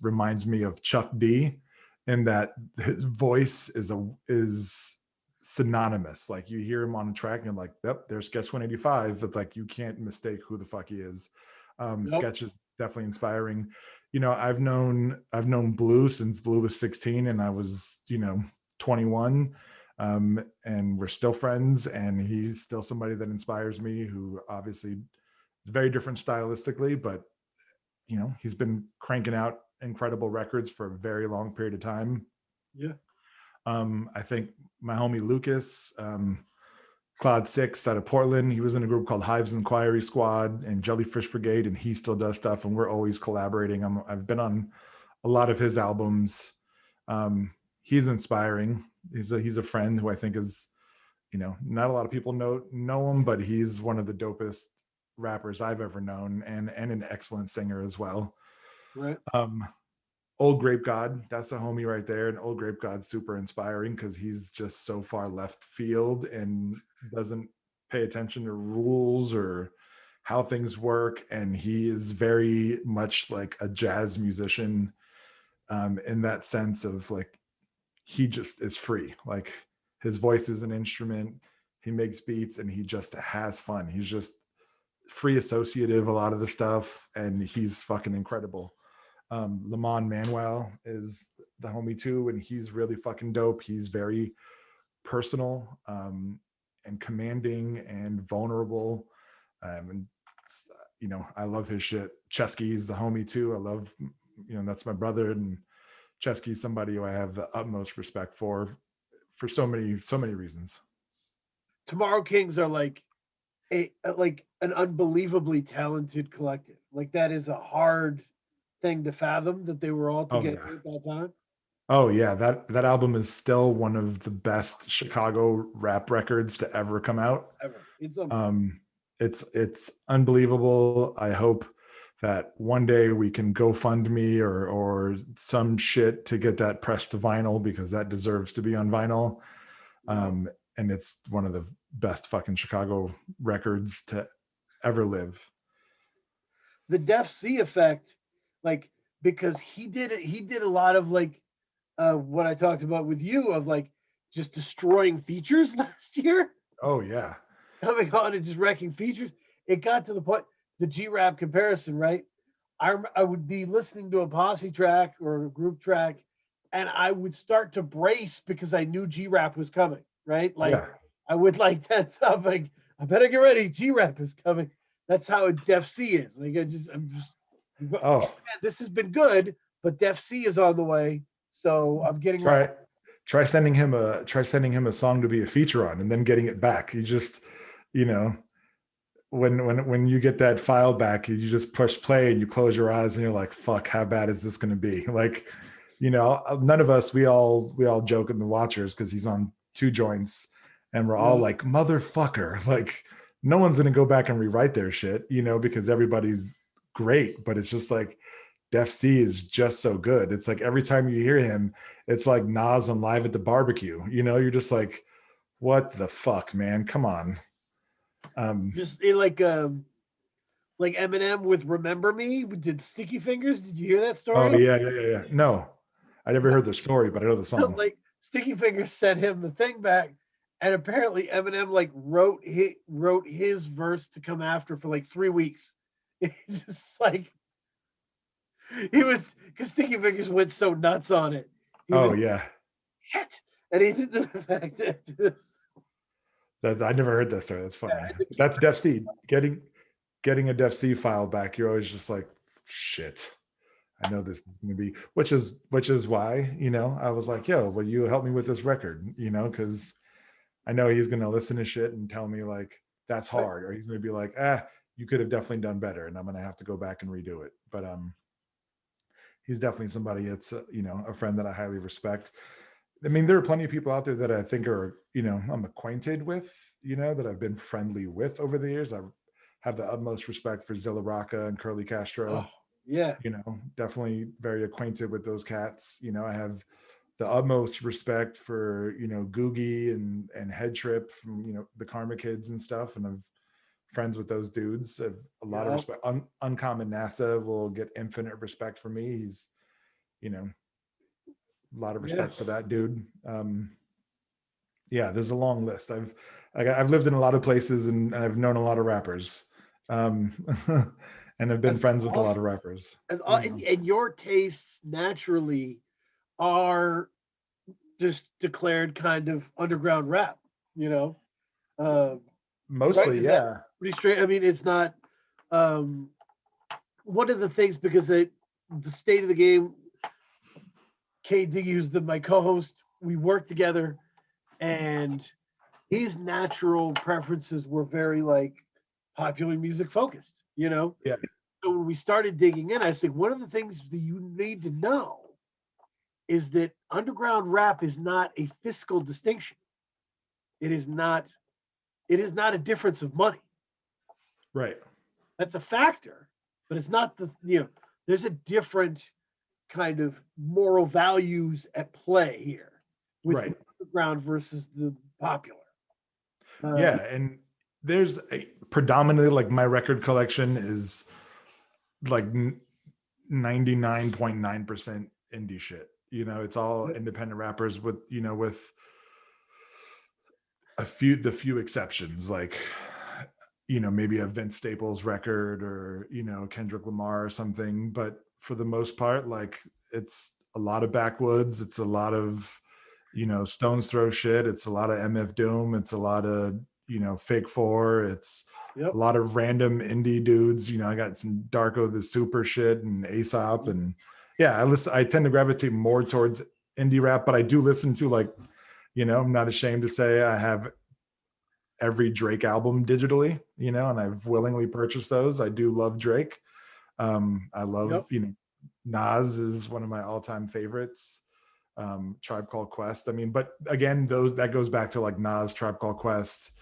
reminds me of Chuck D, in that his voice is synonymous. Like you hear him on a track and you're like, yep, there's Sketch 185, but like you can't mistake who the fuck he is. Yep. Sketch is definitely inspiring. I've known Blue since Blue was 16 and I was 21. And we're still friends, and he's still somebody that inspires me, who obviously is very different stylistically, but you know, he's been cranking out incredible records for a very long period of time. Yeah. I think my homie Lucas, Cloud Six out of Portland, he was in a group called Hives Inquiry Squad and Jellyfish Brigade, and he still does stuff, and we're always collaborating. I've been on a lot of his albums. He's inspiring. He's a friend who I think is, you know, not a lot of people know him, but he's one of the dopest rappers I've ever known, and an excellent singer as well. Right. Old Grape God, that's a homie right there. And Old Grape God's super inspiring because he's just so far left field and doesn't pay attention to rules or how things work. And he is very much like a jazz musician, in that sense of like, he just is free. Like his voice is an instrument. He makes beats and he just has fun. He's just free associative, a lot of the stuff. And he's fucking incredible. Lamont Manuel is the homie too, and he's really fucking dope. He's very personal, and commanding and vulnerable. And you know, I love his shit. Chesky's the homie too. I love, you know, that's my brother, and Chesky's somebody who I have the utmost respect for so many reasons. Tomorrow Kings are like an unbelievably talented collective. Like that is a hard thing to fathom that they were all together at that time. Oh yeah, that album is still one of the best Chicago rap records to ever come out. Ever. It's unbelievable. I hope that one day we can GoFundMe or some shit to get that pressed to vinyl, because that deserves to be on vinyl. And it's one of the best fucking Chicago records to ever live. The Def C effect, like, because he did a lot of like what I talked about with you of like just destroying features last year. Oh yeah. Coming on and just wrecking features. It got to the point, the G-Rap comparison, right? I would be listening to a posse track or a group track, and I would start to brace because I knew G-Rap was coming, right? Like Yeah. I would like tense up, like I better get ready. G-Rap is coming. That's how Def C is. Like I'm just Oh, man, this has been good, but Def C is on the way, so I'm getting ready. Try sending him a song to be a feature on, and then getting it back. You just, you know, when you get that file back, you just push play and you close your eyes and you're like, fuck, how bad is this going to be? Like, you know, none of us, we all joke in the Watchers because he's on 2 joints, and we're all like, motherfucker, like no one's going to go back and rewrite their shit, you know, because everybody's great. But it's just like Def C is just so good. It's like every time you hear him, it's like Nas on Live at the Barbecue, you know. You're just like, what the fuck, man, come on. Just like Eminem with "Remember Me" did Sticky Fingers. Did you hear that story? Oh yeah. No, I never heard the story, but I know the song. Like Sticky Fingers sent him the thing back, and apparently Eminem like wrote his verse to come after for like 3 weeks. It's just like he was, because Sticky Fingers went so nuts on it. Yeah. Shit, and he did the fact that I never heard that story. That's funny. Yeah, that's Def C. Getting a Def C file back, you're always just like, shit. I know this is going to be, which is why, you know, I was like, yo, will you help me with this record? You know, because I know he's going to listen to shit and tell me like, that's hard. Or he's going to be like, you could have definitely done better. And I'm going to have to go back and redo it. But he's definitely somebody that's, you know, a friend that I highly respect. I mean, there are plenty of people out there that I think are, you know, I'm acquainted with, you know, that I've been friendly with over the years. I have the utmost respect for Zilla Rocca and Curly Castro. Oh, yeah. You know, definitely very acquainted with those cats. You know, I have the utmost respect for, you know, Googie and Head Trip from, you know, the Karma Kids and stuff. And I'm friends with those dudes. I have a lot of respect. Uncommon NASA will get infinite respect for me. He's, you know, a lot of respect for that dude. Yeah, there's a long list. I've lived in a lot of places and I've known a lot of rappers. And I've been friends with a lot of rappers. And your tastes naturally are just declared kind of underground rap, you know. Uh, right? Mostly, Is that yeah. pretty straight? I mean, it's not um, one of the things because the state of the game. K Diggy, who's my co-host, we worked together, and his natural preferences were very like popular music focused, you know. Yeah. So when we started digging in, I said one of the things that you need to know is that underground rap is not a fiscal distinction. It is not. It is not a difference of money. Right. That's a factor, but it's not the you know. There's a different kind of moral values at play here with the Right. underground versus the popular. Yeah, and there's a predominantly like my record collection is like 99.9% indie shit. You know, it's all independent rappers with, you know, with the few exceptions, like, you know, maybe a Vince Staples record or, you know, Kendrick Lamar or something. But for the most part, like it's a lot of Backwoodz, it's a lot of, you know, Stones Throw shit, it's a lot of MF Doom, it's a lot of, you know, Fake Four, it's a lot of random indie dudes. You know, I got some Darko the Super shit and Aesop, and yeah, I tend to gravitate more towards indie rap, but I do listen to, like, you know, I'm not ashamed to say I have every Drake album digitally, you know, and I've willingly purchased those. I do love Drake. I love, you know, Nas is one of my all-time favorites. Tribe Called Quest. I mean, but again, that goes back to like Nas, Tribe Called Quest,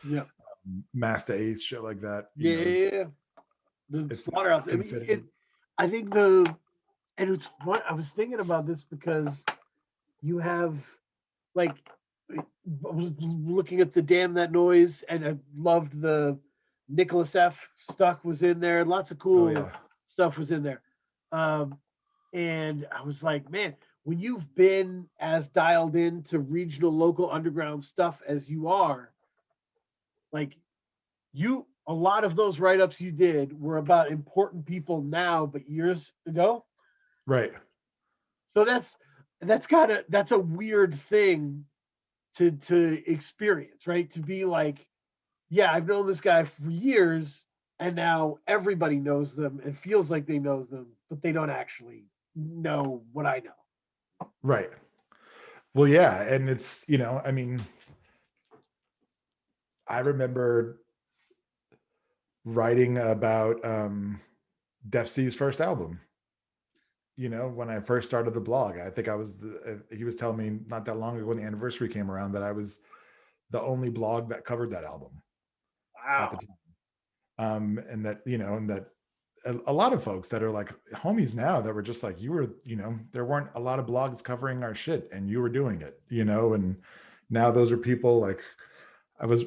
Master Ace, shit like that. Yeah, the it's slaughterhouse. I mean, I think and it's fun. I was thinking about this because you have like I was looking at the Damn That Noise, and I loved the Nicholas F. Stuck was in there. Lots of cool stuff was in there. And I was like, man, when you've been as dialed into regional, local, underground stuff as you are, like a lot of those write-ups you did were about important people now, but years ago. Right. So that's a weird thing to experience, right? To be like, yeah, I've known this guy for years, and now everybody knows them and feels like they knows them, but they don't actually know what I know. Right. Well, yeah, and it's, you know, I mean, I remember writing about Def C's first album. You know, when I first started the blog, I think he was telling me not that long ago when the anniversary came around that I was the only blog that covered that album. Wow. At the time. And that, you know, and that a lot of folks that are like homies now that were just like, you were, you know, there weren't a lot of blogs covering our shit and you were doing it, you know, and now those are people like I was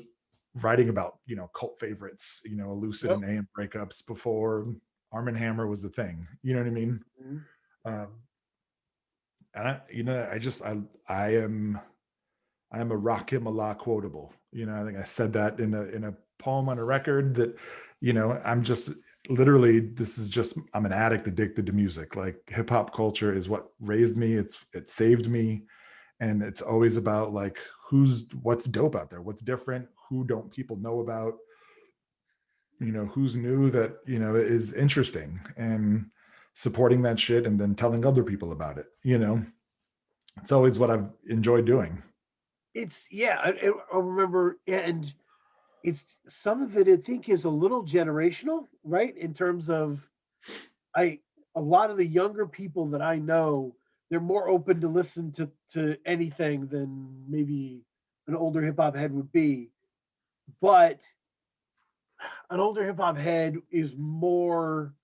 writing about, you know, cult favorites, you know, Lucid and AM breakups before Arm & Hammer was the thing, you know what I mean? And I, you know, I am a Rakim Allah quotable. You know, I think I said that in a poem on a record that, you know, I'm just literally, I'm an addict addicted to music. Like hip hop culture is what raised me. It saved me. And it's always about like, what's dope out there? What's different? Who don't people know about? You know, who's new that, you know, is interesting, and supporting that shit and then telling other people about it. You know, it's always what I've enjoyed doing. I remember, and it's some of it I think is a little generational, right? In terms of a lot of the younger people that I know, they're more open to listen to anything than maybe an older hip hop head would be. But an older hip hop head is more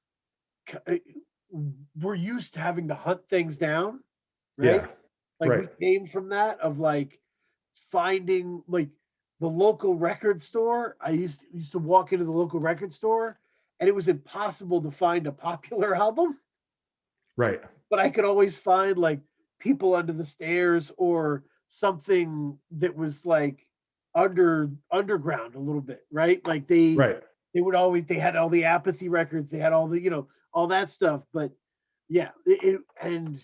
we're used to having to hunt things down, right? Yeah. Like Right. we came from that of like finding like the local record store. I used to walk into the local record store, and it was impossible to find a popular album. Right. But I could always find like People Under the Stairs or something that was like underground a little bit, right? Like Right. they had all the Apathy records, they had all the all that stuff. But yeah, and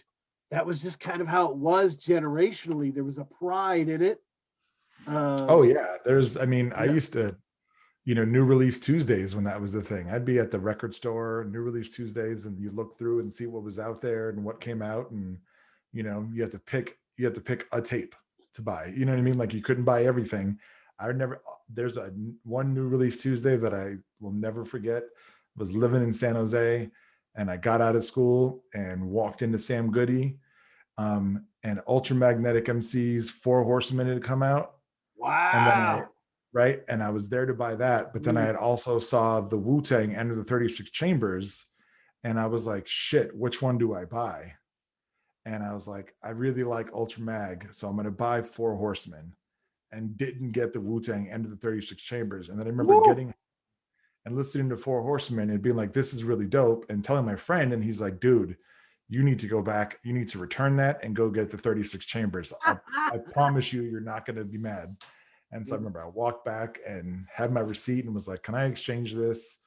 that was just kind of how it was generationally. There was a pride in it. Oh yeah, I mean, I Yeah, used to, new release Tuesdays when that was the thing. I'd be at the record store, new release Tuesdays, and you look through and see what was out there and what came out, and you have to pick a tape to buy. You know what I mean? Like you couldn't buy everything. There's one new release Tuesday that I will never forget. I was living in San Jose, and I got out of school and walked into Sam Goody, and Ultramagnetic MC's Four Horsemen had come out. And then wow. and I was there to buy that, but then I Mm. had also saw the Wu-Tang Enter the 36 Chambers, and I was like, shit, which one do I buy? And I was like, I really like Ultra Mag, so I'm going to buy Four Horsemen, and didn't get the Wu-Tang Enter the 36 Chambers. And then I remember Woo! getting and listening to Four Horsemen and being like, this is really dope, and telling my friend, and he's like, dude, you need to go back, you need to return that and go get the 36 Chambers. I promise you're not going to be mad. And so I remember I walked back and had my receipt and was like, can I exchange this?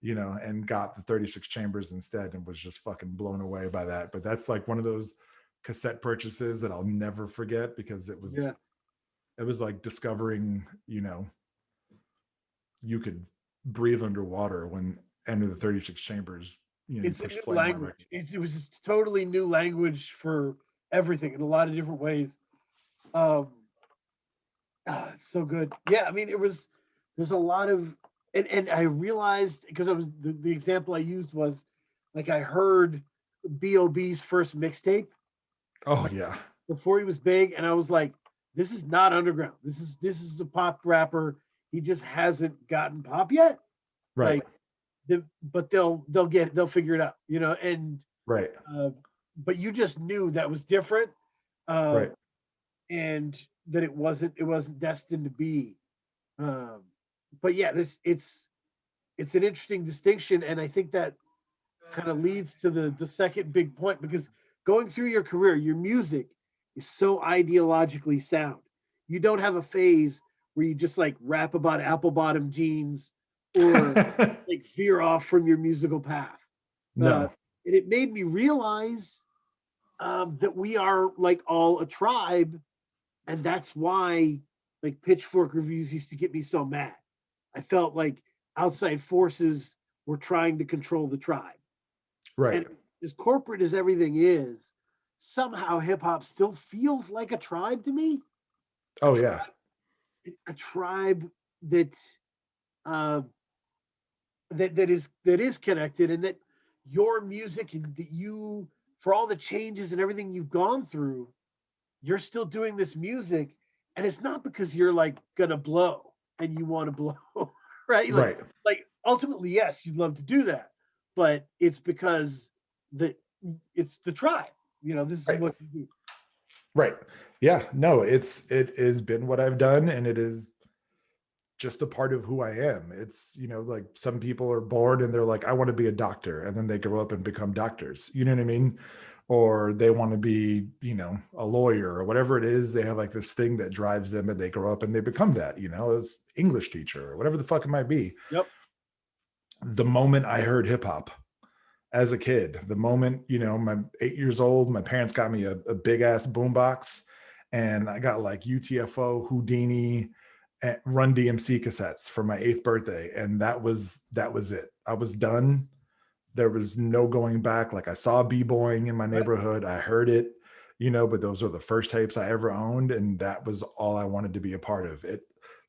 And got the 36 Chambers instead, and was just fucking blown away by that. But that's like one of those cassette purchases that I'll never forget, because Yeah. it was like discovering, you could breathe underwater when Enter the 36 Chambers, you It's a push new play on my record. language. It was just totally new language for everything in a lot of different ways. Um, it's so good. Yeah, I mean, there's a lot of, and I realized, because I was, the example I used was, like, I heard B.O.B.'s first mixtape, Oh like, yeah. before he was big, and I was like, this is not underground. This is a pop rapper. He just hasn't gotten pop yet. Right. Like, but they'll figure it out, and Right. uh, but you just knew that was different, uh, Right. and that it wasn't destined to be. Um, but yeah, it's an interesting distinction, and I think that kind of leads to the second big point, because going through your career, your music is so ideologically sound. You don't have a phase where you just like rap about apple bottom jeans, or like veer off from your musical path. Uh, No. and it made me realize that we are like all a tribe, and that's why like pitchfork reviews used to get me so mad. I felt like outside forces were trying to control the tribe. Right. And as corporate as everything is, somehow hip hop still feels like a tribe to me. A Oh yeah. tribe, a tribe that uh, that is connected, and that your music, and that you, for all the changes and everything you've gone through, you're still doing this music, and it's not because you're like gonna blow and you want to blow, right? Like, Right. ultimately, yes, you'd love to do that, but it's because the it's the tribe. This is Right. what you do. Right. Yeah. No, it has been what I've done, and it is just a part of who I am. It's, like some people are born and they're like, I want to be a doctor, and then they grow up and become doctors. You know what I mean? Or they want to be, a lawyer or whatever it is. They have like this thing that drives them, and they grow up and they become that, as English teacher or whatever the fuck it might be. Yep. The moment I heard hip hop as a kid, the moment, my 8 years old, my parents got me a big ass boombox, and I got like UTFO, Houdini, and Run DMC cassettes for my 8th birthday. And that was it. I was done. There was no going back. Like, I saw b-boying in my Right. neighborhood. I heard it, but those are the first tapes I ever owned. And that was all I wanted to be a part of. It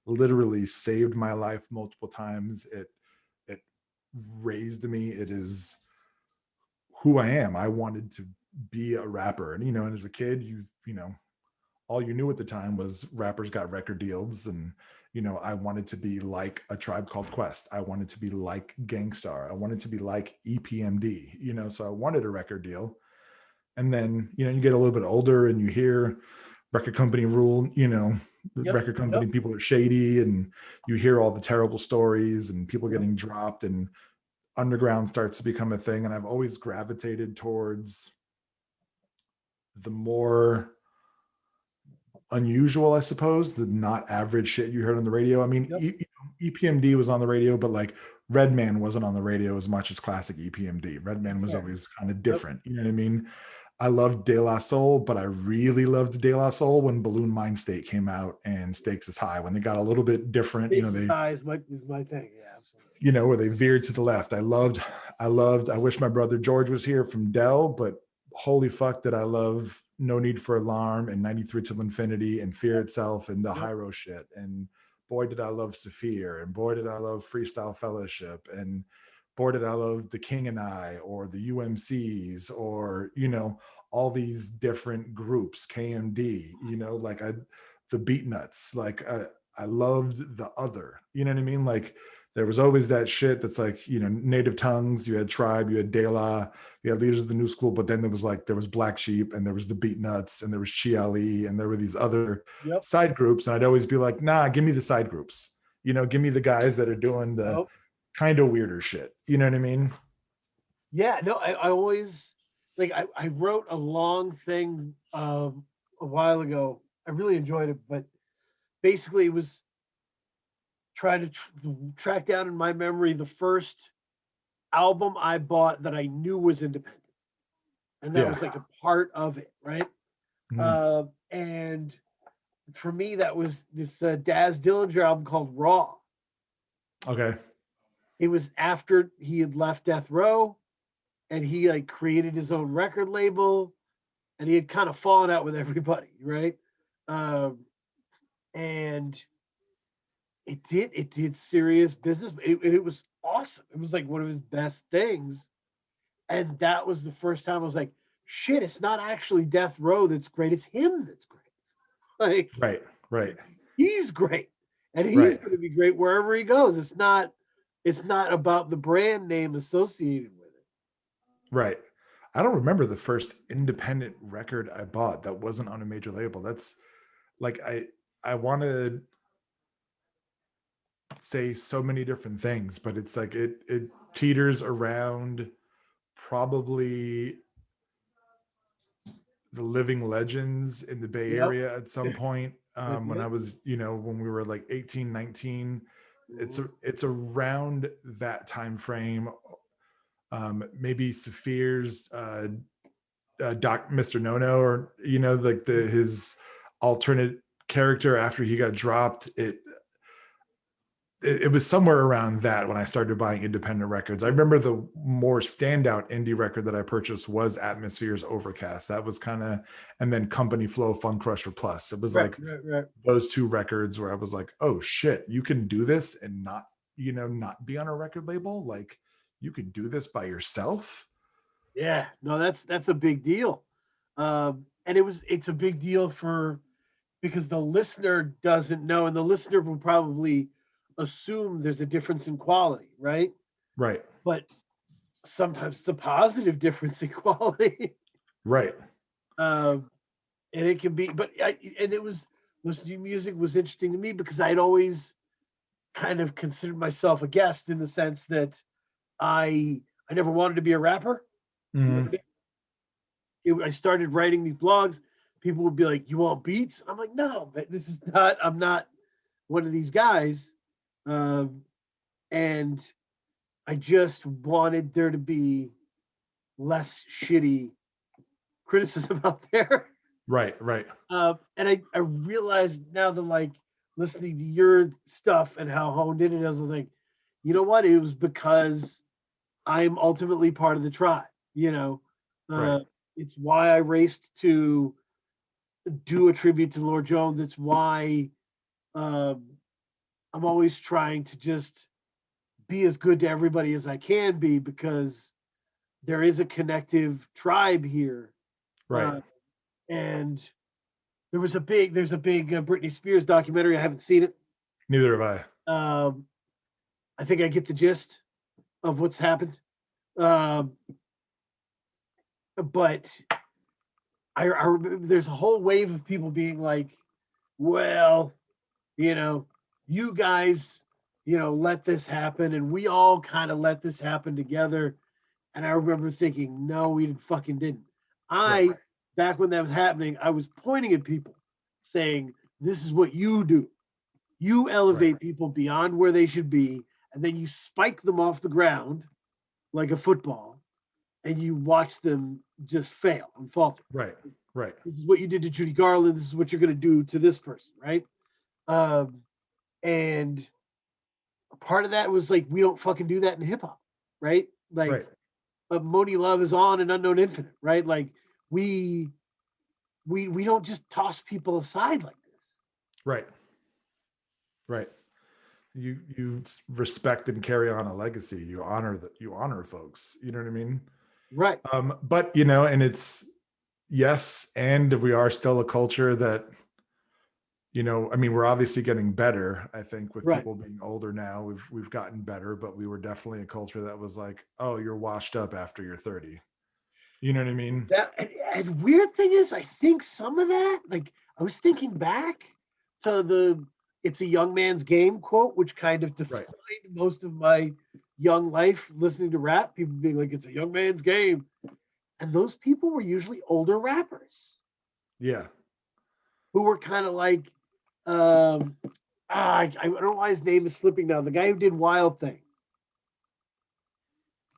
literally saved my life multiple times. It raised me. It is who I am. I wanted to be a rapper. And as a kid, all you knew at the time was rappers got record deals. And I wanted to be like a Tribe Called Quest. I wanted to be like Gangstar. I wanted to be like EPMD. So I wanted a record deal. And then you get a little bit older and you hear record company rule, Yep. record company Yep. people are shady, and you hear all the terrible stories and people Yep. getting dropped, and underground starts to become a thing. And I've always gravitated towards the more unusual, I suppose, the not average shit you heard on the radio. I mean, Yep. EPMD was on the radio, but like Redman wasn't on the radio as much as classic EPMD. Redman was Fair. always kind of Yep. different. You know what I mean? I loved De La Soul, but I really loved De La Soul when Balloon Mind State came out and Stakes is High, when they got a little bit different, you know, Faces they, High is my thing. Yeah, absolutely. you know, where they veered to the left. I wish my brother George was here from Dell, but holy fuck did I love No Need for Alarm and 93 Till Infinity and Fear Yep. Itself and the Yep. Hyro shit. And boy, did I love Saphir, and boy, did I love Freestyle Fellowship, and boy, did I love The King and I, or the UMCs, or, you know, all these different groups, KMD, you know, like the Beatnuts, like I loved the other, you know what I mean? Like there was always that shit that's like, you know, Native Tongues, you had Tribe, you had De La, you had Leaders of the New School, but then there was Black Sheep, and there was the Beatnuts, and there was Chi Ali, and there were these other Yep. side groups. And I'd always be like, nah, give me the side groups, you know, give me the guys that are doing the Nope. kind of weirder shit. You know what I mean? Yeah, no, I always like I wrote a long thing a while ago. I really enjoyed it, but basically it was trying to track down in my memory the first album I bought that I knew was independent, and that Yeah. was like a part of it, right? Mhm. And for me, that was this Daz Dillinger album called Raw. Okay. It was after he had left Death Row, and he like created his own record label, and he had kind of fallen out with everybody, right? Um, and it did serious business. It was awesome. It was like one of his best things, and that was the first time I was like, shit, it's not actually Death Row that's great. It's him that's great. Like Right. Right. he's great, and he's Right. going to be great wherever he goes. It's not about the brand name associated with it. Right. I don't remember the first independent record I bought that wasn't on a major label. That's like I want to say so many different things, but it's like it teeters around probably the living legends in the Bay Yep. Area at some point. That's When I it. was, you know, when we were like 18, 19, Mhm. it's around that time frame. Maybe Saphir's Doc Mr. No-No, or, you know, like his alternate character after he got dropped. It was somewhere around that when I started buying independent records. I remember the more standout indie record that I purchased was Atmosphere's Overcast. That was kind of, and then Company Flow Fun Crusher Plus. It was Right, like right, right. those two records where I was like, oh shit, you can do this and not, you know, not be on a record label. Like you could do this by yourself. Yeah, no, that's a big deal. And it's a big deal for because the listener doesn't know, and the listener will probably assume there's a difference in quality, right? Right. But sometimes it's a positive difference in quality. Right. um, and it can be, and it was listening to music was interesting to me because I'd always kind of considered myself a guest in the sense that I never wanted to be a rapper. Never Mhm. did. I started writing these blogs. People would be like, "You want beats?" I'm like, "No, but this is not. I'm not one of these guys." Um, and I just wanted there to be less shitty criticism out there. Right. Right. And I realized now that like listening to your stuff and how honed in it is, I was like, you know what? It was because I'm ultimately part of the tribe. You know, Right. it's why I raced to do a tribute to Lord Jones. It's why um, I'm always trying to just be as good to everybody as I can be because there is a connective tribe here. Right. Uh, and there's a big Britney Spears documentary. I haven't seen it. Neither have Um, I think I get the gist of what's happened. Um, but I remember there's a whole wave of people being like, well, you know, you guys, let this happen, and we all kind of let this happen together. And I remember thinking, no, we fucking didn't. Right. Back when that was happening, I was pointing at people saying, this is what you do. You Right. elevate people beyond where they should be, and then you spike them off the ground like a football. and you watch them just fail and falter. Right. Right. This is what you did to Judy Garland. This is what you're going to do to this person, right? Um, and part of that was like, we don't fucking do that in hip hop, right? Like, Right. Moni Love is on an Unknown Infinite, right? Like, we we don't just toss people aside like this. Right. Right. You respect and carry on a legacy. You honor that. You honor folks. You know what I mean? Right. But you know, and it's yes, and we are still a culture that, you know, I mean, we're obviously getting better. I think with Right. people being older now, we've gotten better, but we were definitely a culture that was like, oh, you're washed up after you're 30. You know what I mean? That and weird thing is, I think some of that, like, I was thinking back to the "It's a young man's game" quote, which kind of Right. defined most of my young life listening to rap. People being like, "It's a young man's game," and those people were usually older rappers Yeah. who were kind of like, um, I don't know why his name is slipping now. The guy who did Wild Thing,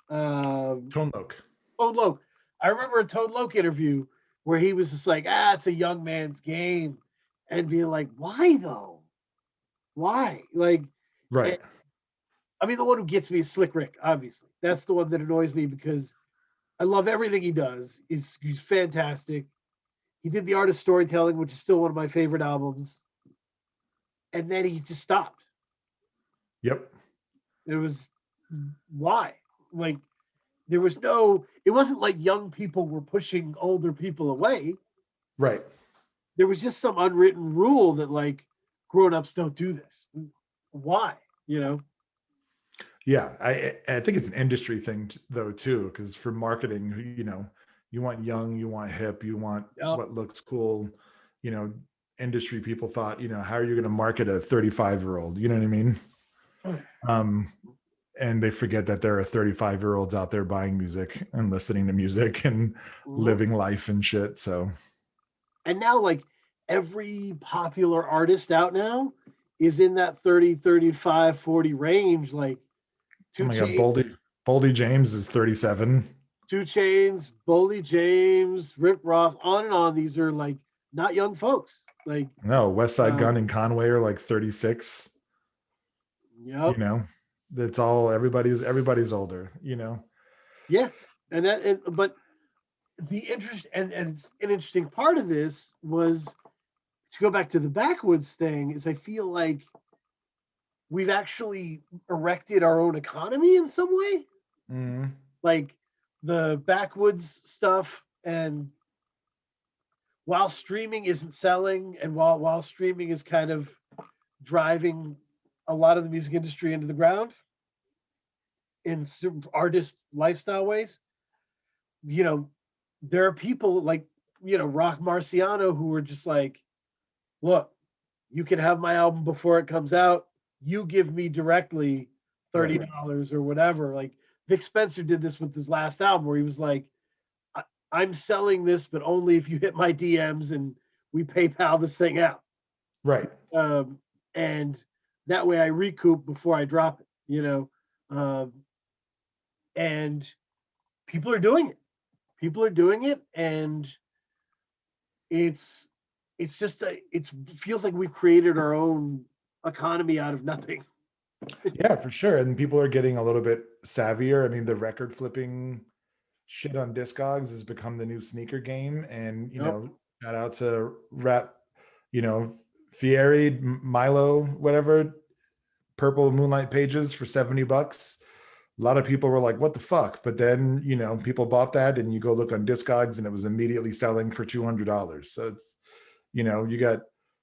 um, Tone Loc. Toad Loc. I remember a Toad Loc interview where he was just like, it's a young man's game. And being like, why though? Why? Like, Right. and, I mean, the one who gets me is Slick Rick, obviously. That's the one that annoys me because I love everything he does. He's fantastic. He did The Art of Storytelling, which is still one of my favorite albums. And then he just stopped. Yep. It was why? Like, there was no, it wasn't like young people were pushing older people away. Right. There was just some unwritten rule that like grown-ups don't do this. Why? You know? Yeah, I think it's an industry thing though too, because for marketing, you know, you want young, you want hip, you want Yep. what looks cool. You know, industry people thought, you know, how are you going to market a 35-year-old? You know what I mean? Um, and they forget that there are 35-year-olds out there buying music and listening to music and living life and shit. So, And now like every popular artist out now is in that 30, 35, 40 range. Like oh Two my God, Chains, Boldy James is 37. 2 Chainz, Boldy James, Rick Ross, on and on. These are like not young folks. Like, No, West Side um, Gun and Conway are like 36. You yep, know, that's all. Everybody's older. You know. yeah. But the interest and an interesting part of this was to go back to the Backwoodz thing is I feel like we've actually erected our own economy in some way. Mm, Like the Backwoodz stuff, and while streaming isn't selling, and while streaming is kind of driving a lot of the music industry into the ground in artist lifestyle ways, you know, there are people like, Rock Marciano who are just like, look, you can have my album before it comes out. You give me directly right. $30 or whatever. Like Vic Spencer did this with his last album where he was like, I'm selling this, but only if you hit my DMs and we PayPal this thing out. Right. And that way I recoup before I drop it, and people are doing it. People are doing it. And it's, it feels like we've created our own economy out of nothing. Yeah, for sure. And people are getting a little bit savvier. I mean, the record flipping shit on Discogs has become the new sneaker game. And, you Yep. know, shout out to rap, you know, Fieri, Milo, whatever, Purple Moonlight Pages for $70. A lot of people were like, what the fuck? But then, you know, people bought that and you go look on Discogs and it was immediately selling for $200. So it's, you know, you got,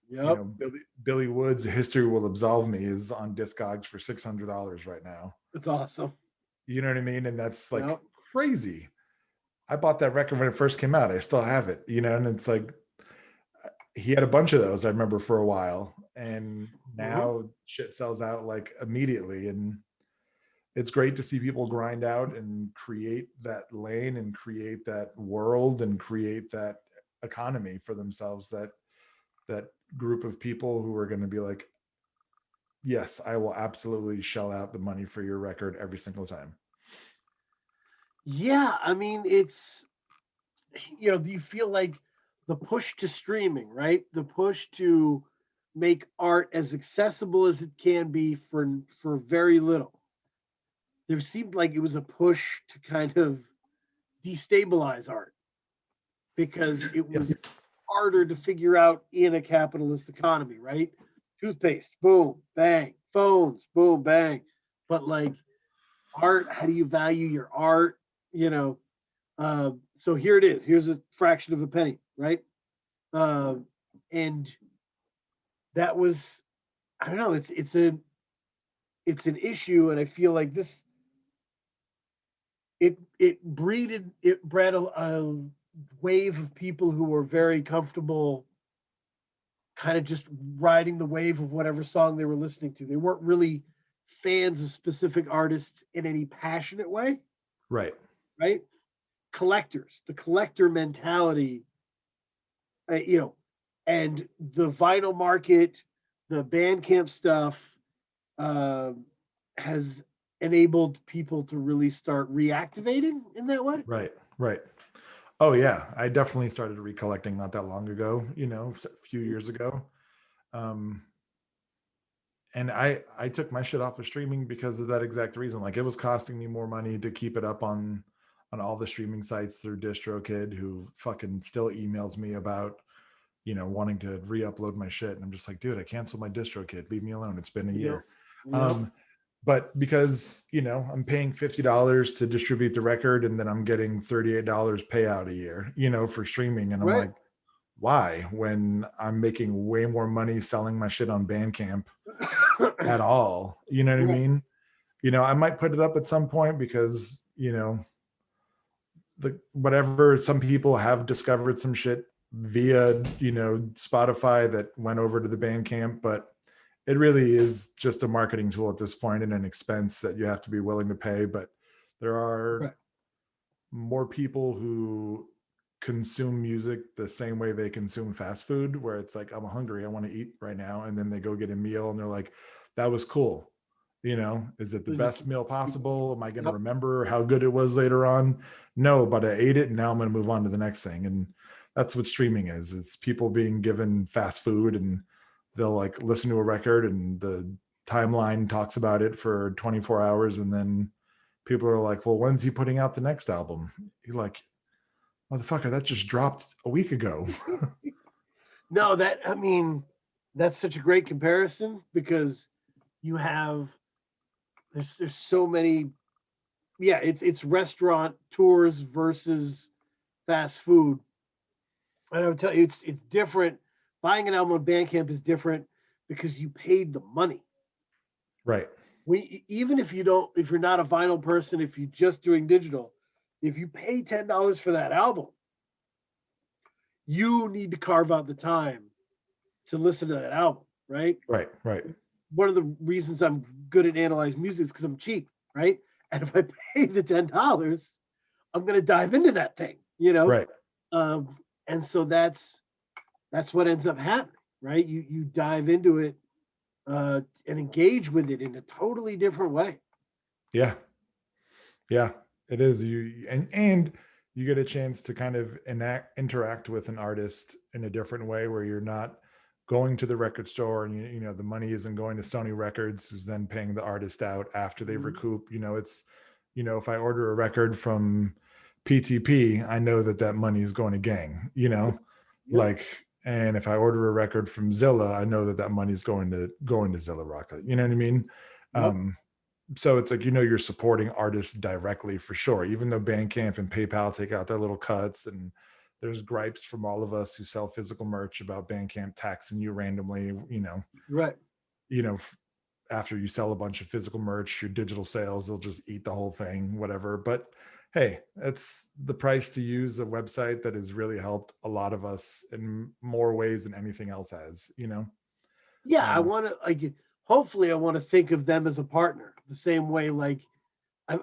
you Yep. know, Billy Woods' History Will Absolve Me is on Discogs for $600 right now. It's awesome. You know what I mean? And that's like Yep. crazy. I bought that record when it first came out. I still have it, you know, and it's like he had a bunch of those, I remember, for a while. And Mhm. now shit sells out like immediately. And it's great to see people grind out and create that lane and create that world and create that economy for themselves, that group of people who are going to be like, yes, I will absolutely shell out the money for your record every single time. Yeah, I mean, it's, you feel like the push to streaming, right? The push to make art as accessible as it can be for very little. There seemed like it was a push to kind of destabilize art because it Yeah. was harder to figure out in a capitalist economy, right? Toothpaste, boom, bang. Phones, boom, bang. But like art, how do you value your art? You know, so here it is. Here's a fraction of a penny, right? Um, and that was, I don't know. It's an issue, and I feel like this it bred a wave of people who were very comfortable kind of just riding the wave of whatever song they were listening to. They weren't really fans of specific artists in any passionate way, Right. right? Collectors, the collector mentality, you know, and the vinyl market, the Bandcamp stuff uh, has enabled people to really start reactivating in that way. Right. Right. Oh yeah, I definitely started recollecting not that long ago, a few years ago. Um, and I took my shit off of streaming because of that exact reason. Like it was costing me more money to keep it up on all the streaming sites through DistroKid, who fucking still emails me about wanting to re-upload my shit, and I'm just like, dude, I canceled my DistroKid. Leave me alone. It's been a Yep. year. Yep. Um, but because I'm paying $50 to distribute the record, and then I'm getting $38 payout a year, for streaming, and I'm Right. like, why? When I'm making way more money selling my shit on Bandcamp at all, you know what I Right. mean? I might put it up at some point because the whatever, some people have discovered some shit via Spotify that went over to the Bandcamp, but it really is just a marketing tool at this point and an expense that you have to be willing to pay. But there are Right. more people who consume music the same way they consume fast food, where it's like, I'm hungry, I want to eat right now, and then they go get a meal and they're like, that was cool. Is it the So just best meal possible? Am I going to yep. remember how good it was later on? No, but I ate it and now I'm going to move on to the next thing. And that's what streaming is. It's people being given fast food, and they'll like listen to a record and the timeline talks about it for 24 hours, and then people are like, well, when's he putting out the next album? You're like, motherfucker, that just dropped a week ago. No, that I mean, that's such a great comparison because you have there's so many. Yeah, it's restaurant tours versus fast food, and I would tell you it's different. Buying an album on Bandcamp is different because you paid the money. Right. Even if you don't, if you're not a vinyl person, if you're just doing digital, if you pay $10 for that album, you need to carve out the time to listen to that album, right? Right. Right. One of the reasons I'm good at analyzing music is because I'm cheap, right? And if I pay the $10, I'm gonna dive into that thing, Right. and so that's what ends up happening, right? You dive into it and engage with it in a totally different way. Yeah. Yeah. It is. And you get a chance to kind of interact with an artist in a different way, where you're not going to the record store and the money isn't going to Sony Records, who's then paying the artist out after they've Mhm. recouped. It's if I order a record from PTP, I know that money is going to gang. Yep. Like, and if I order a record from Zilla, I know that money is going to Zilla Rocket. You know what I mean? Yep. So it's like, you're supporting artists directly for sure, even though Bandcamp and PayPal take out their little cuts, and there's gripes from all of us who sell physical merch about Bandcamp taxing you randomly, Right. you know after you sell a bunch of physical merch, your digital sales, they'll just eat the whole thing, whatever. But hey, it's the price to use a website that has really helped a lot of us in more ways than anything else has. Yeah, I um want to like. Hopefully, I want to think of them as a partner, the same way like I,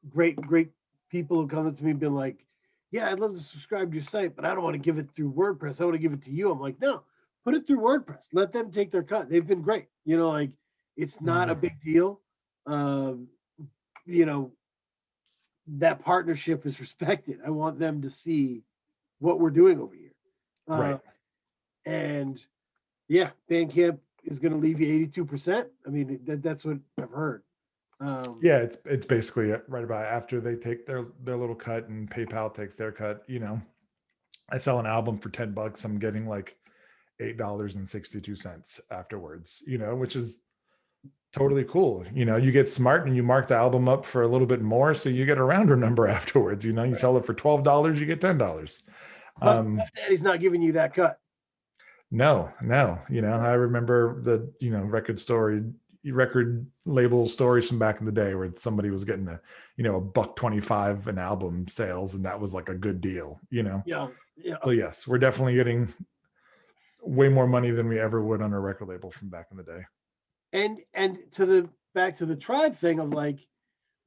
great people who come up to me and been like, "Yeah, I'd love to subscribe to your site, but I don't want to give it through WordPress. I want to give it to you." I'm like, "No, put it through WordPress. Let them take their cut. They've been great. Like it's not a mhm. big deal. Um, you know, that partnership is respected. I want them to see what we're doing over here. Right. And yeah, Bandcamp is going to leave you 82%. I mean, that's what I've heard. Yeah, it's basically right about after they take their little cut and PayPal takes their cut. You know, I sell an album for $10, I'm getting like $8.62 afterwards. You know, which is totally cool. You know, you get smart and you mark the album up for a little bit more, so you get a rounder number afterwards. You know, you sell it for $12, you get $10. But Puff Daddy's not giving you that cut. No. You know, I remember the record label stories from back in the day where somebody was getting a $1.25 an album sales, and that was like a good deal. You know. Yeah. So yes, we're definitely getting way more money than we ever would on a record label from back in the day. And back to the tribe thing of like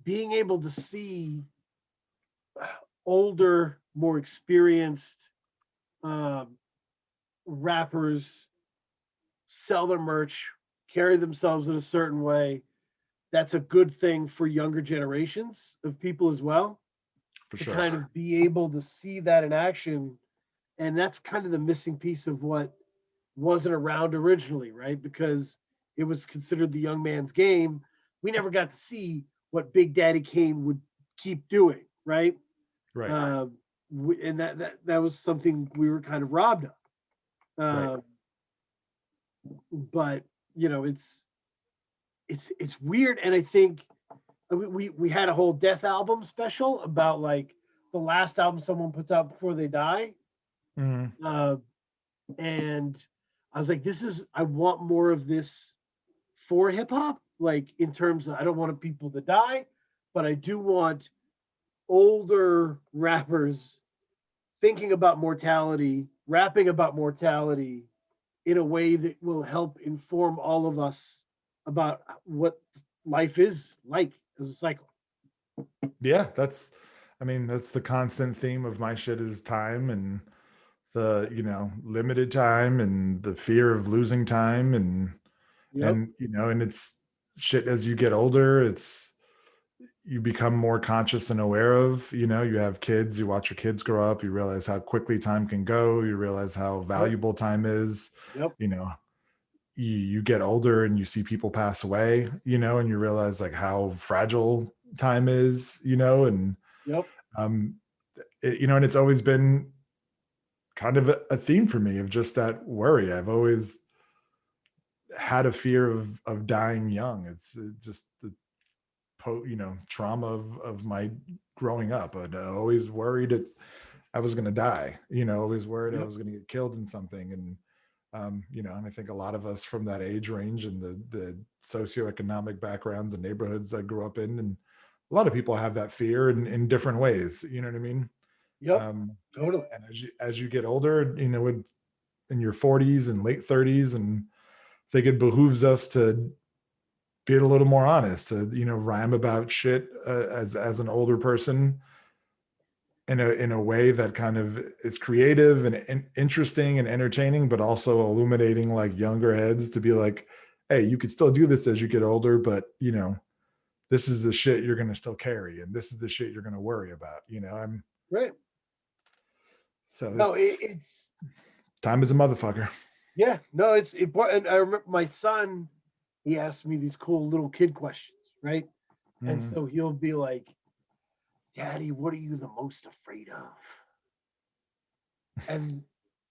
being able to see older, more experienced rappers sell their merch, carry themselves in a certain way. That's a good thing for younger generations of people as well. For to sure. kind of be able to see that in action. And that's kind of the missing piece of what wasn't around originally, right? Because it was considered the young man's game. We never got to see what Big Daddy Kane would keep doing, right? Right. And that was something we were kind of robbed of. Right. But you know, it's weird, and I think we had a whole death album special about like the last album someone puts out before they die. Mhm. And I was like, I want more of this for hip hop, like in terms of I don't want people to die, but I do want older rappers thinking about mortality, rapping about mortality in a way that will help inform all of us about what life is like as a cycle. Yeah, that's the constant theme of my shit is time, and the limited time, and the fear of losing time, and Yep. and it's shit. As you get older, you become more conscious and aware of, you have kids, you watch your kids grow up, you realize how quickly time can go, you realize how valuable time is. Yep. You get older and you see people pass away, and you realize like how fragile time is, and Yep. and it's always been kind of a theme for me of just that worry. I've always had a fear of dying young. It's just the trauma of my growing up. I'd always worried that I was going to die, always worried I was going to get killed in something. And and I think a lot of us from that age range and the socioeconomic backgrounds and neighborhoods I grew up in, and a lot of people have that fear in different ways. You know what I mean? Yep. Totally. And as you get older, in your 40s and late 30s, and I think it behooves us to be a little more honest, to rhyme about shit as an older person in a way that kind of is creative and interesting and entertaining, but also illuminating like younger heads to be like, hey, you could still do this as you get older, but this is the shit you're going to still carry, and this is the shit you're going to worry about. I'm right. So no, it's time is a motherfucker. Yeah, no, it's important. I remember my son, he asked me these cool little kid questions, right? And so he'll be like, Daddy, what are you the most afraid of? And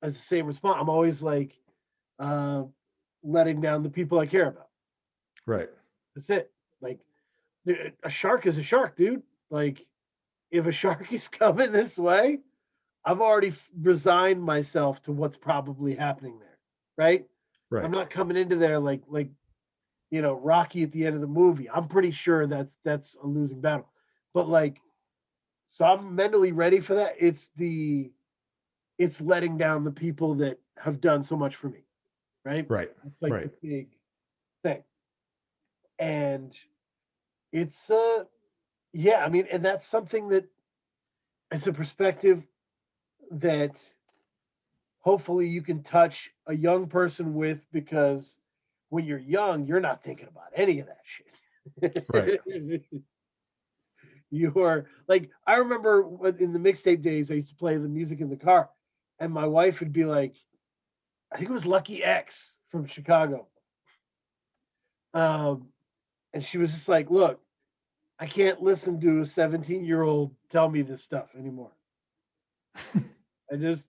as the same response, I'm always like, letting down the people I care about. Right. That's it. Like, a shark is a shark, dude. Like, if a shark is coming this way, I've already resigned myself to what's probably happening there, right? Right. I'm not coming into there like Rocky at the end of the movie. I'm pretty sure that's a losing battle. But like, so I'm mentally ready for that. It's letting down the people that have done so much for me, right? Right. It's like right. the big thing. And it's yeah, I mean, and that's something that it's a perspective that hopefully you can touch a young person with, because when you're young, you're not thinking about any of that shit. Right. you're like, I remember in the mixtape days, I used to play the music in the car, and my wife would be like, I think it was Lucky X from Chicago. Um, and she was just like, look, I can't listen to a 17-year-old tell me this stuff anymore. I just,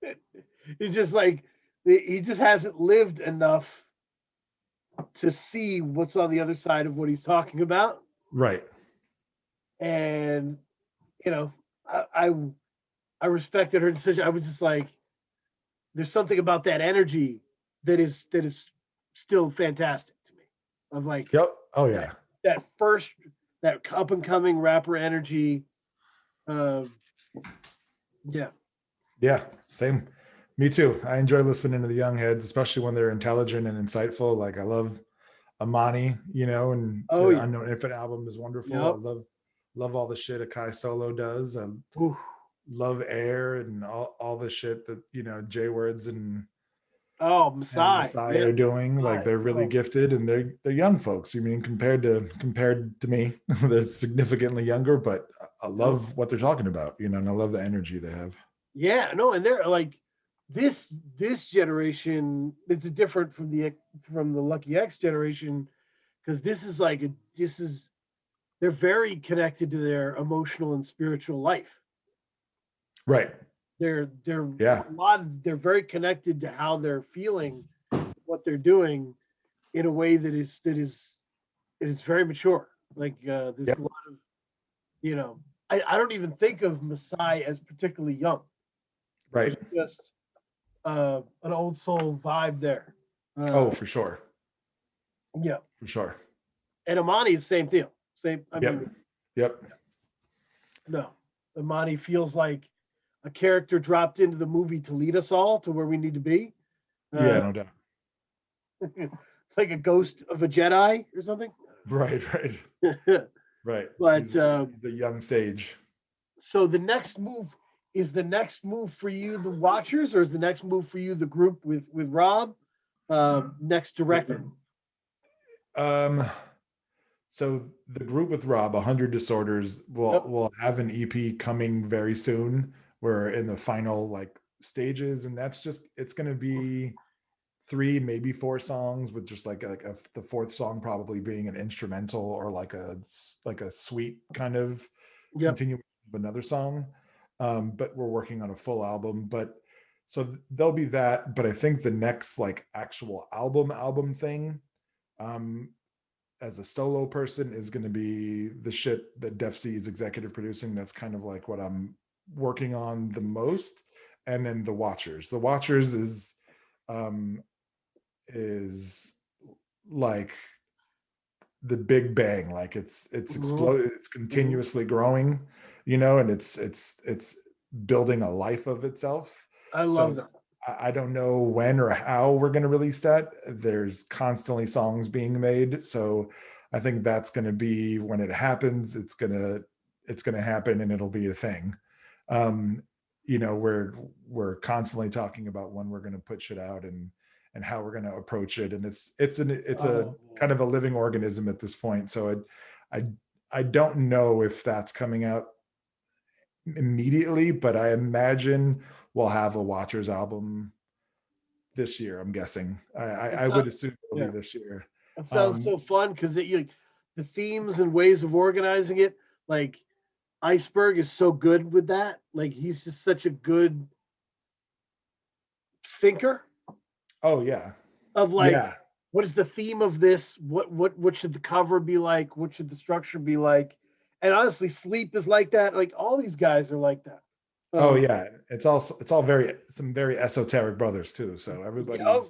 it's just like, he just hasn't lived enough to see what's on the other side of what he's talking about. Right. And, you know, I respected her decision. I was just like, there's something about that energy that is still fantastic to me. Of like Yep. Oh that, yeah. that first that up and coming rapper energy. Uh, yeah. Yeah. Same. Me too. I enjoy listening to the young heads, especially when they're intelligent and insightful. Like I love Amani, and Oh the yeah. Unknown Infinite album is wonderful. I Yep. love all the shit Akai Solo does. I Oof. love Air and all the shit that J Words Oh, and Masai. Messiah Yeah. are doing. Like Masai. they're really Oh, gifted and they're young folks. I mean, compared to me, they're significantly younger, but I yep. love what they're talking about, and I love the energy they have. Yeah. No, and they're like this generation. It's different from the Lucky X generation because this is they're very connected to their emotional and spiritual life. Right. They're Yeah. they're very connected to how they're feeling, what they're doing in a way that is very mature. Like there's a Yep. lot of I don't even think of Masai as particularly young. Right. There's just an old soul vibe there. Oh, Uh, for sure. yeah, For sure. and Amani is the same deal. Same. I Yep. mean, Yep. no, Amani feels like a character dropped into the movie to lead us all to where we need to be. Yeah, Uh, no doubt. like a ghost of a Jedi or something. Right, right. Right. But He's a young sage. so the next move for you the Watchers, or is the next move for you the group with Rob? Next director. Um, so the group with Rob, 100 Disorders, will Yep. will have an EP coming very soon. We're in the final stages, and it's gonna be 3, maybe 4 songs, with just the fourth song probably being an instrumental or like a sweet kind of Yep. continuation of another song. But we're working on a full album. But so there'll be that. But I think the next actual album thing, um, as a solo person, is going to be the shit that Def C is executive producing. That's kind of like what I'm working on the most. And then the Watchers. The Watchers um, is like the Big Bang. Like it's Mhm. exploded. It's Mhm. continuously growing, and it's building a life of itself. I love So that. I don't know when or how we're going to release that. There's constantly songs being made, so I think that's going to be when it happens. It's gonna happen, and it'll be a thing. Um, we're constantly talking about when we're going to put shit out and how we're going to approach it, and it's a Oh kind man. of a living organism at this point. So I I don't know if that's coming out immediately, but I imagine we'll have a Watchers album this year. I'm guessing. That's I not, would assume it'll be yeah. this year. That sounds Um, so fun because the themes and ways of organizing it, like Iceberg is so good with that. Like he's just such a good thinker oh yeah, of like yeah, what is the theme of this? What should the cover be like? What should the structure be like? And honestly, Sleep is like that. Like all these guys are like that. oh Um, yeah. It's all very esoteric brothers too. So yeah, everybody's oh,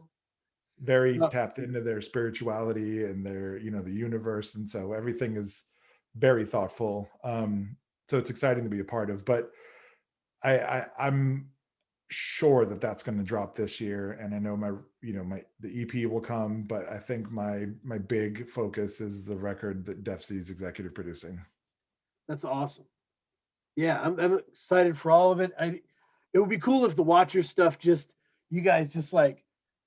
very no, tapped into their spirituality and their the universe, and so everything is very thoughtful. So it's exciting to be a part of. But I'm sure that that's going to drop this year, and I know my the EP will come, but I think my big focus is the record that Def C is executive producing. that's awesome. Yeah, I'm excited for all of it. It would be cool if the Watcher stuff just you guys just like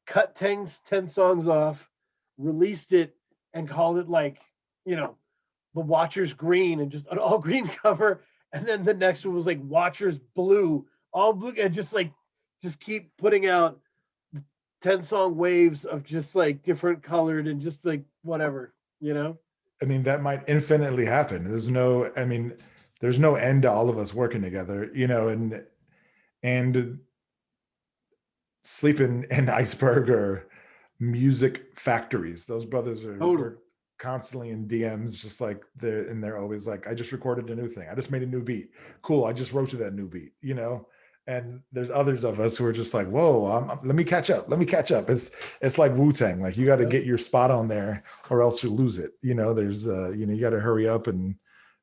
cut 10 songs off, released it, and called it like you know the Watchers green and just an all green cover, and then the next one was like Watchers blue, all blue, and just like just keep putting out 10-song waves of just like different colored and just like whatever, you know? I mean, that might infinitely happen. I mean, there's no end to all of us working together, you know, and Sleeping and Iceberg are music factories. Those brothers are Totally. we're constantly in DMs, just like they're always like, I just recorded a new thing. I just made a new beat. Cool. I just wrote to that new beat, you know? And there's others of us who are just like, whoa, let me catch up. Let me catch up. It's like Wu-Tang. Like you got to get your spot on there or else you lose it. You know, there's you know, you got to hurry up and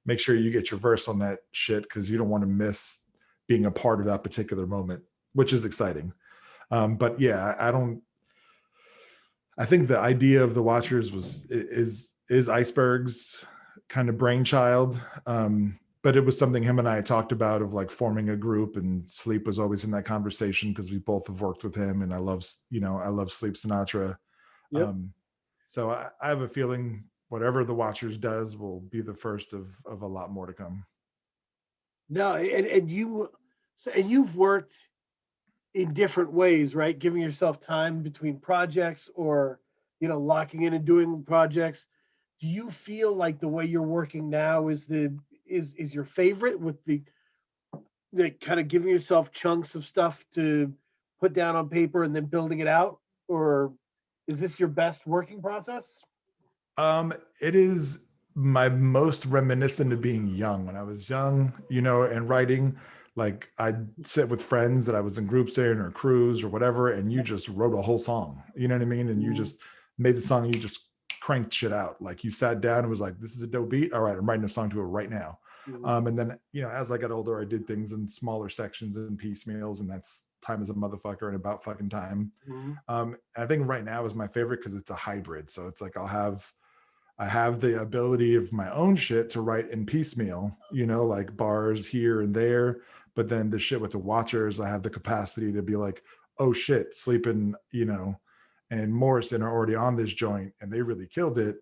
make sure you get your verse on that shit because you don't want to miss being a part of that particular moment, which is exciting. But yeah, I think the idea of the Watchers is Iceberg's kind of brainchild. But it was something him and I had talked about of like forming a group, and Sleep was always in that conversation because we both have worked with him, and I love Sleep Sinatra. Yep. So I have a feeling whatever the Watchers does will be the first of a lot more to come. No, and you've worked in different ways, right? Giving yourself time between projects or, locking in and doing projects. Do you feel like the way you're working now is your favorite with the kind of giving yourself chunks of stuff to put down on paper and then building it out? Or is this your best working process? It is my most reminiscent of being young. When I was young, and writing, like I'd sit with friends that I was in groups in or crews or whatever, and you just wrote a whole song. You know what I mean? And you just made the song, you just cranked shit out. Like you sat down and was like, this is a dope beat. All right, I'm writing a song to it right now. And then, as I got older, I did things in smaller sections and piecemeals, and that's time is a motherfucker and about fucking time. I think right now is my favorite because it's a hybrid. So it's like I have the ability of my own shit to write in piecemeal, like bars here and there. But then the shit with the Watchers, I have the capacity to be like, oh shit, Sleeping, and Morrison are already on this joint and they really killed it.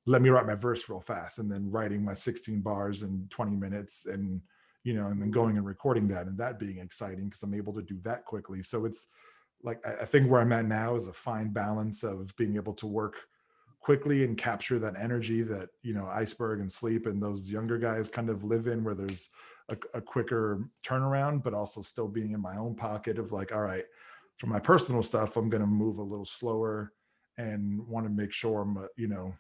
Let me write my verse real fast, and then writing my 16 bars in 20 minutes and, and then going and recording that, and that being exciting because I'm able to do that quickly. So it's like, I think where I'm at now is a fine balance of being able to work quickly and capture that energy that Iceberg and Sleep and those younger guys kind of live in, where there's a quicker turnaround, but also still being in my own pocket of like, all right, for my personal stuff, I'm going to move a little slower and want to make sure I'm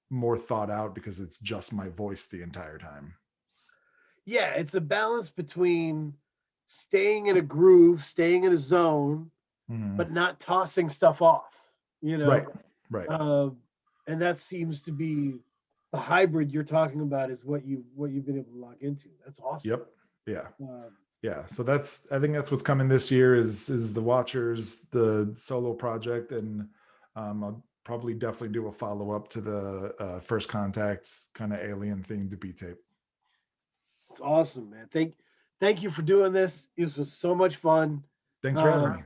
more thought out because it's just my voice the entire time. Yeah, it's a balance between staying in a groove, staying in a zone, but not tossing stuff off, Right. And that seems to be the hybrid you're talking about is what you've been able to lock into. That's awesome. Yep. Yeah. Yeah. So I think that's what's coming this year is the Watchers, the solo project. And I'll probably definitely do a follow-up to the First Contacts kind of alien themed beat tape. It's awesome, man. Thank you for doing this. This was so much fun. Thanks for having me.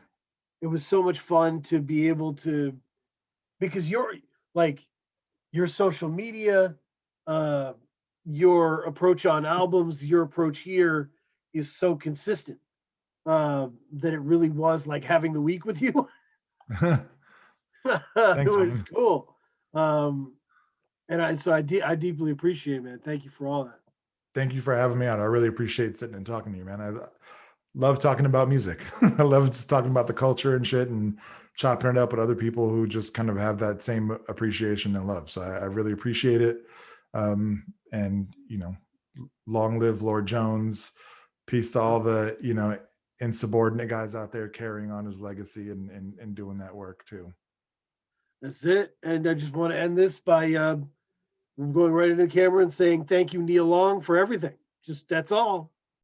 It was so much fun to be able to, because your social media, your approach on albums, your approach here is so consistent that it really was like having the week with you. Thanks, it was man. cool. And I deeply appreciate it, man. Thank you for all that. Thank you for having me on. I really appreciate sitting and talking to you, man. I love talking about music. I love just talking about the culture and shit and chopping it up with other people who just kind of have that same appreciation and love. So I really appreciate it. And, long live Lorde Jones. Peace to all the, insubordinate guys out there carrying on his legacy and doing that work too. That's it. And I just want to end this by going right into the camera and saying thank you, Neil Long, for everything. Just that's all.